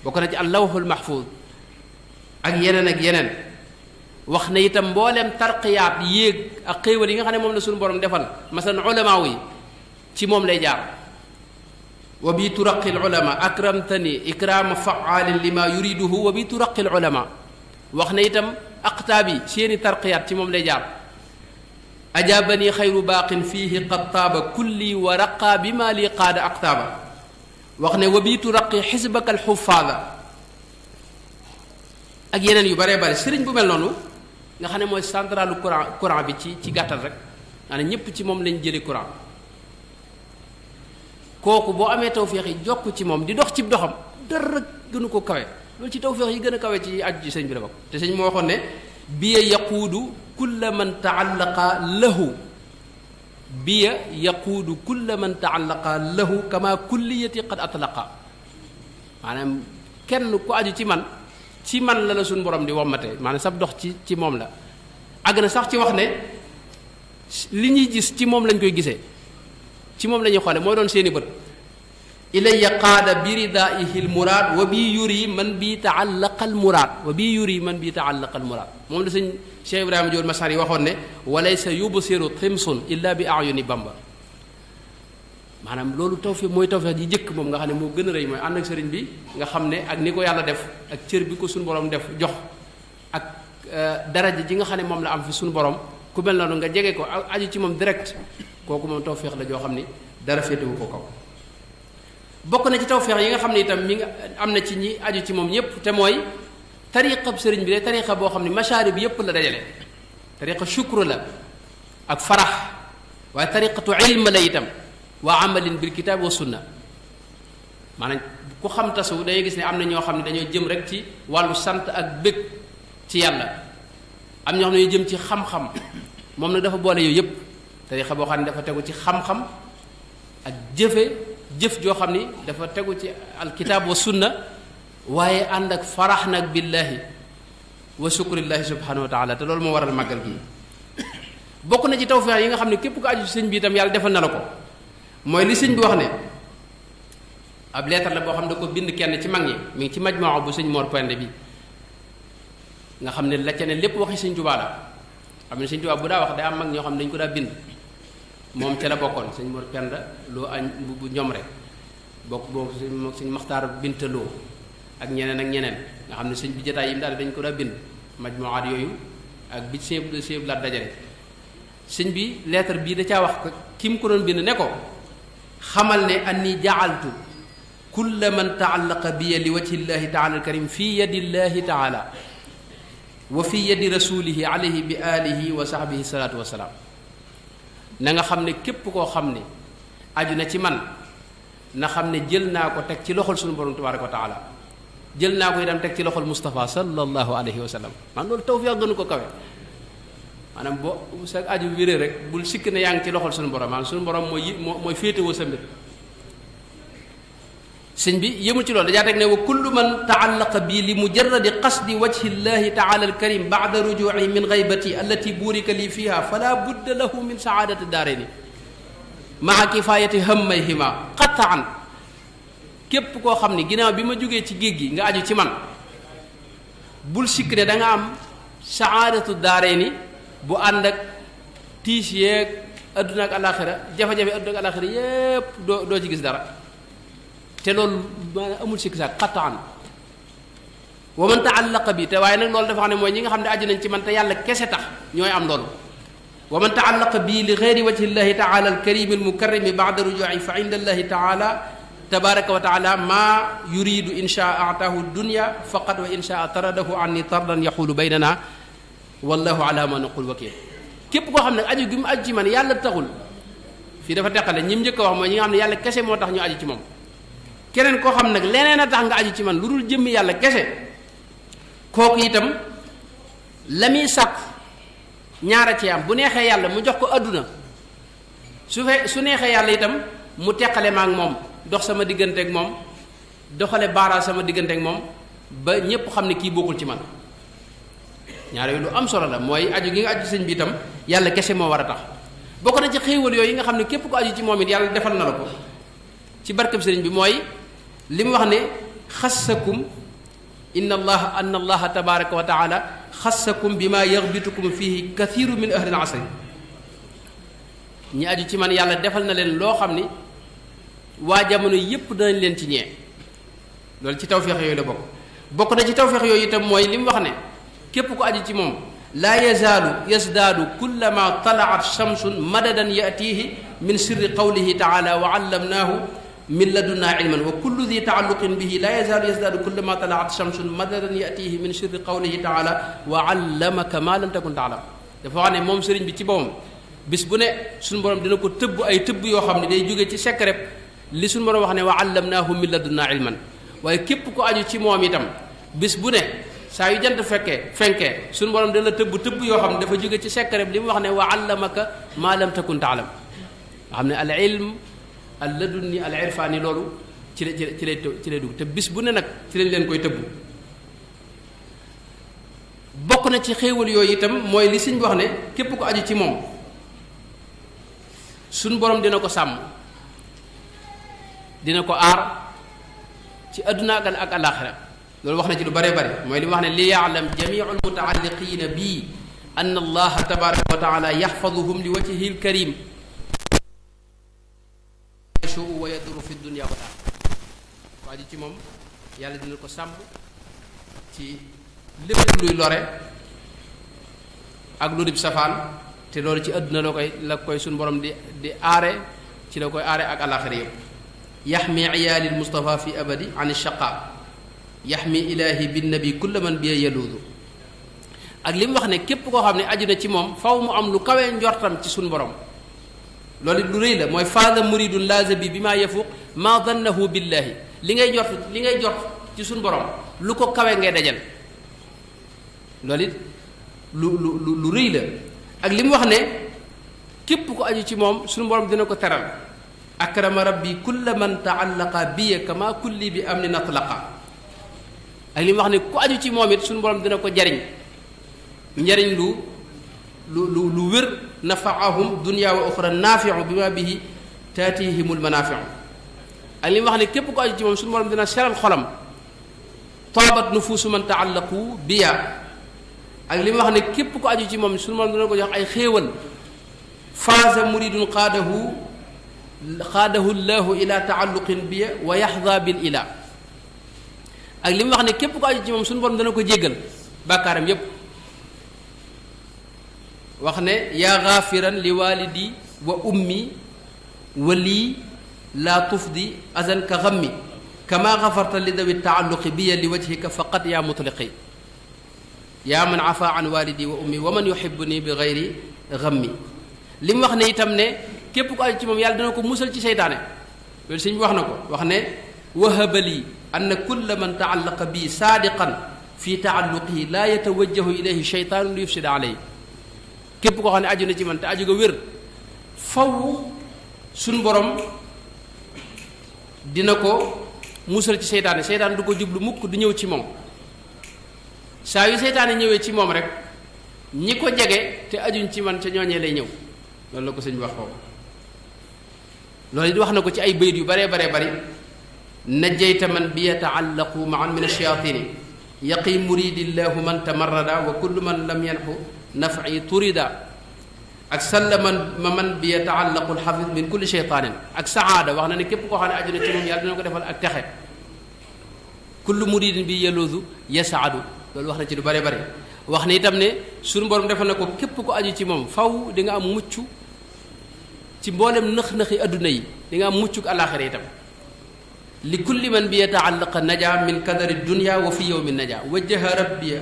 bokk na ci allawhul mahfuz ak yeneen wax na itam mbooleem tarqiyaat yéeg ak xéewal yi nga xam ne moom la suñu borom defal masalan ulamaaw yi ci moom lay jaar wa bi turaqi ulama akramtani ikrama faalin lima yuriduhu wa bi turaqi ulama wax na itam aqtaab yi seeni tarqiyaat ci moom lay jaar ajabani xayru baaqin fiihi qad taaba kulli wa raqa bi ma li qaada aqtaaba wax ne wa bi turaqi xisbaka alxufaada ak yeneen yu baree bare sëriñ bu mel noonu nga xam ne mooy centralu courant bi ci gàttal rek maanaam ñépp ci moom lañ jëli courant kooku boo amee tawféex yi jokk ci moom di dox ci doxam dara gënu ko kawe loolu ci tawféex yi gën a kawe ci aju ci sëñ bi la bokk te sëñ moo waxoon ne biya yaquudu kulla man taallaqa lahu biya yaquudu kulla man taallaqa lahu kama kulliyati qad atlaqa maanaam kenn ku aju ci man la suñu borom di wommate maanaam sab dox ci moom la àgg na sax ci wax ne li ñuy gis ci moom lañ koy gisee ci moom la ñuy xoole mooy doon seeni bët ilayya qaada bi ridaihi lmuraad wa bi yuri man bi taallaqa almuraad moom la sëñ Cheikh Ibrahima Dior Masar yi waxoon ne walaysa yubsiru timsun illa bi ayuni bamba maanaam loolu tawfeex mooy tawfeex ji jëkk moom nga xam ne moo gën a rëy mooy ànd ak sëriñ bi nga xam ne ak ni ko yàlla def ak cër bi ko suñu borom def jox ak daraja ji nga xam ne moom la am fi suñu borom ku mel noonu nga jege ko aju ci moom direct kooku moom tawféex la joo xam ni dara féetewu ko kaw bokk na ci tawféex yi nga xam ne itam mi nga am na ci ñi aju ci moom ñépp te mooy tariqab sëriñ bi de tariqa boo xam ne machaari bi yépp la dajale tariqa shukru la ak farax waaye tariqatu ilm la itam waa amalin bil kitaab wa sunna maanaam ku xam tasu dañuy gis ne am na ñoo xam ne dañoo jëm rek ci wàllu sant ak bëgg ci yàlla am ñoo xam ne ñoo jëm ci xam-xam moom nag dafa boole yooyu yépp tariqa boo xam ne dafa tegu ci xam-xam ak jëf joo xam ni dafa tegu ci alkitaab wa sunna waaye ànd ak farax nag billaahi wa shukrillahi subhanahu wa taala te loolu moo waral màggal gi bokk na ci tawfeex yi nga xam ne képp ko aju ci sëñ bi itam yàlla defal na la ko mooy li sëñ bi wax ne ab leetar la boo xam ne da ko bind kenn ci mag ñi mi ngi ci majmaa bu sëñ Mor Pende bi nga xam ne la ca ne lépp waxi sëñ Tuubaa la xam ne sëñ Tuubaa bu daa wax day am mag ñoo xam ne dañu ko daa bind moom ca la bokkoon sëñ Mor Penda loo añ bu ñoom rek bokk boobu sëñ Maxtaar Bintaloo ak ñeneen nga xam ne sëñ bi jotaay yi mu daal dañ ko daa bind majmuwaat yooyu ak bi sëñ la dajale sëñ bi lettre bii da caa wax ki mu ko doon bind ne ko xamal ne anni jaaltu kulla man taallaqa biya li wajhi llahi taala alkarim fi yadi llahi taala wa fi yadi rasulihi alayhi bi alihi wa sahbihi salatu wasalaam na nga xam ne képp koo xam ne aju na ci man na xam ne jël naa ko teg ci loxol suñu borom tabaraka wa taala jël naa ko itam teg ci loxol Mustafa sallallahu alayhi wa sallam man loolu tawfiq gënu ko kawe maanaam boo sa aju wéree rek bul sikk ne yaa ngi ci loxol suñu borom maanaam suñu borom mooy féetewoo sa mbir sëñ bi yëmul ci loolu dajaa teg ne wa kullu man taallaqa bi li mujarradi qasdi wajhi llahi taala alkarim bada rujuci min gaybati allati burika li fiha fala budda lahu min saadati daarayni maa kifayati hammayhima qataan képp koo xam ne ginnaaw bi ma jógee ci géej gi nga aju ci man bul sikk ne da nga am saadatu daarayni bu ànd ak tiis yeeg adduna ak alaxira jafe-jafe adduna ak alaxira yépp doo ci gis dara te loolu maanaam amul sikk saak qataan wa man taallaqa bi te waaye nag loolu dafa xam ne mooy ñi nga xam ne aju nañ ci man te yàlla kese tax ñooy am loolu wa man taallaqa bi li gayri wajhi llahi taala alkarimi almukarrimi bada rujuci fa inda allahi taala tabaraka wa taala ma yuridu inshaa ataahu dunya faqat wa inshaa taradahu anni tardan yaxulu baynana wallahu ala ma naqul wakil képp koo xam ne aju gi mu aju ci man yàlla taxul fii dafa teqale ñi mu njëkk a wax mooy ñi nga xam ne yàlla kese moo tax ñu aju ci moom keneen koo xam nag leneen a tax nga aju ci man lu dul jëmmi yàlla kese kooku itam la muy sàkku ñaara ci am bu neexee yàlla mu jox ko adduna su neexee yàlla itam mu teqale ma ak moom dox sama diggante ak moom doxale baaraal sama diggante ak moom ba ñépp xam ne kii bokkul ci man ñaar yooyu lu am solo la mooy aju gi nga aju sëñ bi itam yàlla kese moo war a tax bokk na ci xéewal yooyu yi nga xam ne képp ko aju ci moom it yàlla defal na la ko ci barkeb sëriñ bi mooy li mu wax ne xassakum anna allaha tabaraka wa taala xassakum bi ma yaxbitukum fihi kathiru min ahli al asri ñi aju ci man yàlla defal na leen loo xam ni waa jamono yépp danañ leen ci ñee loolu ci tawféex yooyu la bokk na ci tawféex yooyu itam mooy li mu wax ne képp ko aju ci moom laa yazaalu yasdaadu kullama talaat shamsun madadan yatihi min sirri qawlihi taala wa allamnaahu min ladunna ilman wa kullu di taalluqin bihi laa yazaalu yasdaadu kullama talaat shamsun madadan yatihi min sirri qawlihi taala wa allamaka ma lam takun taalam dafa wax ne moom sëriñ bi ci boppam bis bu ne suñu borom dina ko tëbb ay tëbb yoo xam ne day jóge ci secret li suñu borom wax ne wa allamnaahu min ladunna ilman waaye képp ko aju ci moom itam bis bu ne saa yu jant fenkee suñu borom dina la tëbb yoo xam ne dafa jóge ci secret li mu wax ne wa allamaka ma lam takun taalam nga xam ne al ilm al ladunni al irfaani loolu ci lay dugg te bis bu ne nag ci lañ leen koy tëbb bokk na ci xéewal yooyu itam mooy li Sëñ bi wax ne képp ko aju ci moom suñu borom dina ko sàmm dina ko aar ci adduna ak alaxira loolu wax na ci lu bare bare mooy li mu wax ne li yaalam jamiu almutaalliqina bi an allaha tabaraka wa taala yaxfaduhum li wajhihi alkarim yashuu wa yaduru fi dunya wal axira ko aju ci moom yàlla dina ko sàmm ci lépp luy lore ak lu dib safaan te loolu ci àdduna la koy suñu borom di aare ci la koy aare ak alaxira yëpp yaxmi iyaali almustafa fi abadi an shaqa yaxmi ilahi binnabi kulla man biya yaluudu ak li mu wax ne képp koo xam ne aju na ci moom faw mu am lu kawee njortam ci suñu borom loolu lu rëy la mooy faada muridun laaza bi ma yafuq ma dannahu billahi li ngay jort ci suñu borom lu ko kawe ngay dajal loolu it lu rëy la ak li mu wax ne képp ko aju ci moom suñu borom dina ko teral akrama rabbi kulla man taallaqa biya kama kulli bi am ni natlaqa ak li mu wax ne ku aju ci moom it suñu borom dina ko jariñ njariñ lu wér nafaahum dunya wa uxra naafiu bi ma bihi taatihimul manaafiu ak li mu wax ne képp ko aju ci moom suñu borom dina seral xolam taabat nufuusu man taallaqu biya ak li mu wax ne képp ko aju ci moom suñu borom dina ko jox ay xéewal faaza muridun xaadahu llahu ila taalluqin biya wa yaxda bil ila ak li mu wax ne képp ko aju ci moom suñu borom dana ko jéggal bàkkaaram yépp wax ne yaa gaafiran li walidi wa ummi wa lii laa tufdi azan ka xammi kama gafarta li dawi taalluqi biya li wajhika faqat yaa mutliqi yaa man afa an walidi wa ummi wa man yuhibbuni bi gayri xammi li mu wax ne itam ne képp ko aju ci moom yàlla dina ko musal ci seytaane loolu sëñ bi wax na ko wax ne wahaba lii anna kulla man taallaqa bii saadiqan fi taalluqihi laa yatawajjahu ilayhi sheytaanun li yufsida alayhi képp koo xam ne aju na ci man te aju ga wér faw suñ borom dina ko musal ci seytaane seytaane du ko jublu mukk du ñëw ci moom saa yu seytaane ñëwee ci moom rek ñi ko jege te ajuñ ci man ca ñooñee lay ñëw loolu la ko sëñ bi wax foofu loolu it wax na ko ci ay bayit yu baree bari najjayta man bi yataallaqu maan min ash-shayatini yaqi muridillahu man tamarrada wa kullu man lam yanxu nafi turida ak sallama man bi yataallaqu alxafid min kulli sheytaanin ak saada wax na ne képp koo xam ne aju na ci moom yàlla dina ko defal ak texe kullu muridin bi yaluudu yasaadu loolu wax na ci lu bare bare wax ne itam ne suñu borom defal na ko képp ko aju ci moom faw di nga am mucc ci mboolem nëx-nëxi adduna yi di nga am muccuk alaxira itam li kulli man bi yataallaqa naja min kadari dunya wa fi yowmi naja wajjaha rabbiya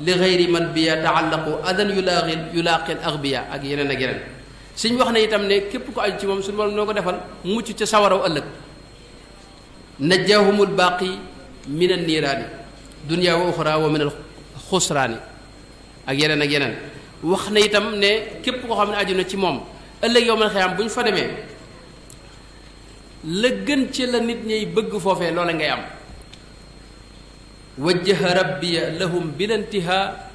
li gayri man bi yataallaqu adan yulaaqil agbiya ak yeneen ak yeneen suñ wax ne itam ne képp ko aju ci moom suñu borom noo ko defal mucc ca sawaraw ëllëg najjahumul baaqi min an niiraani dunya wa uxra wa min al xusraani ak yeneen wax na itam ne képp koo xam ne aju na ci moom ëllëg yow man xëyam bu ñu fa demee la gën ci la nit ñiy bëgg foofee loola ngay am wajjaha rabbiya lahum bilantiha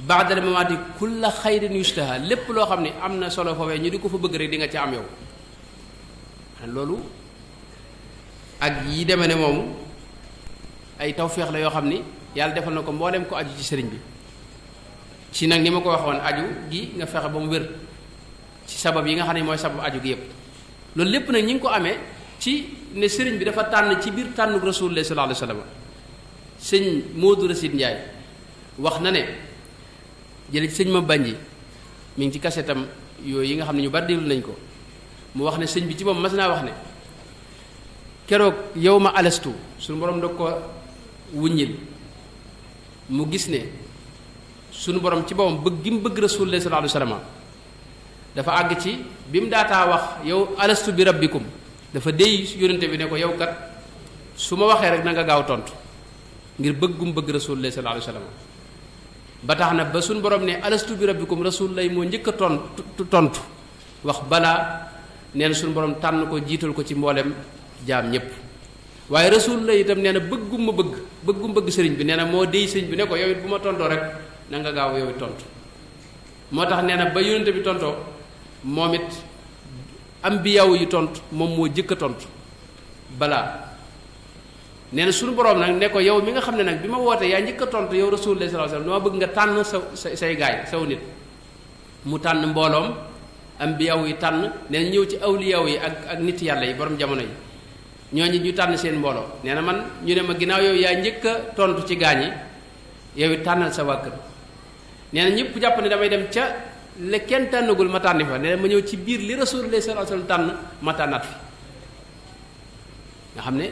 baadal mamaati kulla xayrin yustaha lépp loo xam ne am na solo foofee ñu di ko fa bëgg rek di nga ci am yow loolu ak yi deme ne moom ay tawféex la yoo xam ni yàlla defal na ko mboolem ko aju ci sëriñ bi ci nag ni ma ko waxoon aju gi nga fexe ba mu wér ci sabab yi nga xam ne mooy sabab aju gi yépp loolu lépp nag ñi ngi ko amee ci ne sëriñ bi dafa tànn ci biir tànnuk rasulullah sallallahu alayhi wa sallam sëñ Modou Racine Ndiaye wax na ne jële ci sëñ ma bànji mi ngi ci kasetam yooyu yi nga xam ne ñu bari déglu nañ ko mu wax ne sëñ bi ci moom mas naa wax ne keroog yow ma alastu suñu borom da ko wuññil mu gis ne suñu borom ci boppam bëgg gi mu bëgg rasulullah sallallahu alayhi wa sallam dafa àgg ci bi mu daataa wax yow alastu bi rabbikum dafa déy yónnente bi ne ko yow kat su ma waxee rek na nga gaaw tontu ngir bëggum bëgg rasulullah sallallahu alayhi wa sallam ba tax na ba suñ borom ne alastu bi rabbikum rasulullah moo njëkk a tontu wax balaa nee na suñu borom tànn ko jiital ko ci mboolem jaam ñépp waaye rasulullah itam nee na bëggum bëgg sëriñ bi nee na moo déy sëriñ bi ne ko yow it bu ma tontoo rek na nga gaaw yow it tontu moo tax nee na ba yónnente bi tontoo moom it ambiyaaw yi tontu moom moo jëkk a tontu balaa nee na suñu boroom nag ne ko yow mi nga xam ne nag bi ma wootee yaa njëkk a tontu yow rasulullah sallallahu alayhi wasallam dama bëgg nga tànn say gaay saw nit mu tànn mbooloom ambiyaaw yi tànn nee na ñëw ci awliyaaw yi ak nit yàlla yi borom jamono yi ñooñu ñu tànn seen mbooloo nee na man ñu ne ma ginnaaw yow yaa njëkk a tontu ci gaañ yi yow it tànnal sa waa kër nee na ñëpp jàpp ne damay dem ca le kenn tànnagul ma tànni fa nee na ma ñëw ci biir li rasulullah sallallahu alayhi wasallam tànn ma tànnaat fi nga xam ne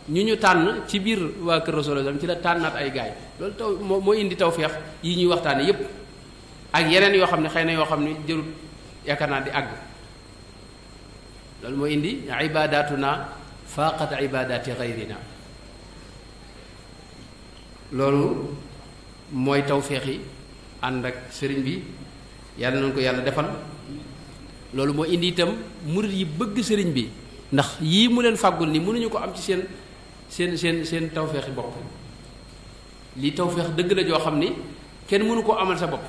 ñu tànn ci biir waa kër rasulullah ci la tànnaat ay gaay loolu taw moo indi tawfeex yi ñuy waxtaane yépp ak yeneen yoo xam ne xëy na yoo xam ne jërut yaakaar naa di àgg loolu moo indi ibadatuna faqat ibadati gayrina loolu mooy tawfeex yi ànd ak sëriñ bi yàlla nañu ko yàlla defal loolu moo indi itam murid yi bëgg sëriñ bi ndax yii mu leen fàggul ni mënuñu ko am ci seen tawfeexi bopp lii tawfeex dëgg la joo xam ni kenn mënu koo amal sa bopp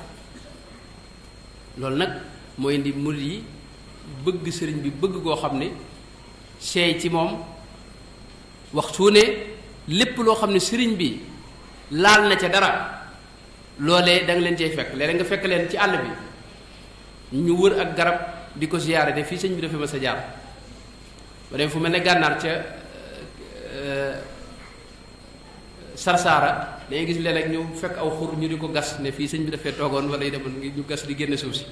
loolu nag mooy indi murid yi bëgg sëriñ bi bëgg koo xam ne seey ci moom waxtu ne lépp loo xam ne sëriñ bi laal na ca dara loolee da nga leen cay fekk léeg nga fekk leen ci àll bi ñu wër ak garab di ko ziyaare te fii sëñ bi dafa ma sa jaar ba dem fu mel ne gànnaar ca Sarsara dañuy gis léeg-léeg ñu fekk aw xur ñu di ko gas ne fii sëñ bi dafee toogoon wala yi demoon ñu gas di génne suuf si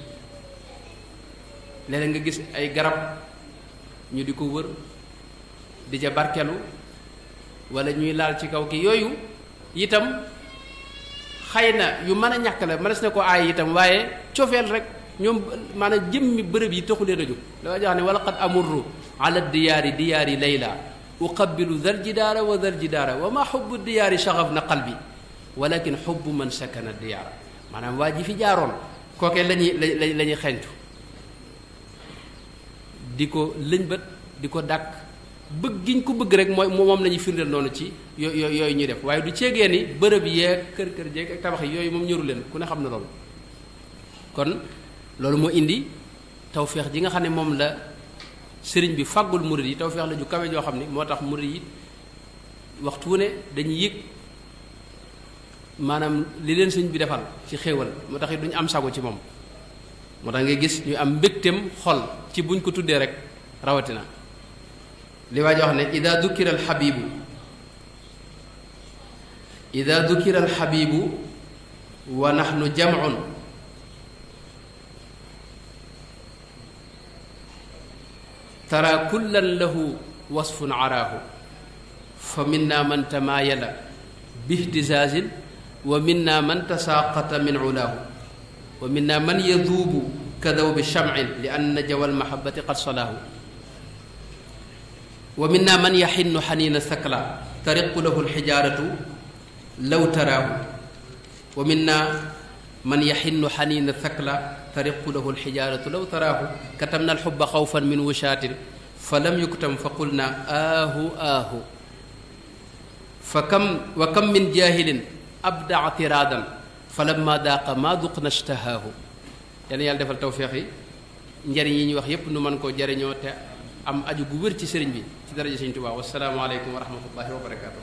léeg-léeg nga gis ay garab ñu di ko wër di ca barkelu wala ñuy laal ci kaw ki yooyu itam xëy na yu mën a ñàkk la mënees na ko aay itam waaye cofeel rek ñoom maanaam jëmmi bërëb yi taxu leen a jóg dafa jox ne wala qad amurru ala diyaari layla uqabbilu dhal jidaara wa dhal jidaara wa ma xubbu diyaari shaghaf na qalbi walakin xubbu man sakana diyaara maanaam waa ji fi jaaroon kookee lañuy xeñtu di ko lëñbët di ko dàkk bëgg giñ ko bëgg rek mooy moom la ñuy firndeel noonu ci yooyu ñuy def waaye du ceegee ni bërëb yeeg kër jeeg ak tabax yi yooyu moom ñëru leen ku ne xam na loolu kon loolu moo indi tawféex ji nga xam ne moom la sëriñ bi fàggul murid yi tawféex la ju kawe joo xam ne moo tax murid yi waxtu wu ne dañuy yëg maanaam li leen sëriñ bi defal ci xéewal moo tax it duñu am sago ci moom moo tax ngay gis ñu am mbégteem xol ci buñ ko tuddee rek rawatina li waa ji wax ne ida dukira alxabibu wa nahnu jam'un tara kullan lahu wasfun araahu fa minna man tamaayala bihtizazin wa minna man tasaaqata min ulaahu wa minna man yaduubu kadawbi sham'in li anna jawal mahabbati qad salaahu wa minna man yaxinnu xaniina sakla tariqu lahu alxijaaratu law taraahu wa minna man yaxinnu xaniina sakla tariqu lahu alxijaaratu law taraahu katamna alxubba xawfan min wushaatin fa lam yuktam fa qulna aahu aahu fa kam wa kam min jaahilin abdaa tiraadan fa lamma daaqa maa duqna ishtahaahu yal na yàlla defal tawféex yi njariñ yi ñuy wax yépp nu mën koo jariñoo te am aju gu wér ci sëriñ bi ci daraja Sëriñ Tuubaa wassalaamu aleykum wa rahmatullahi wa barakaatu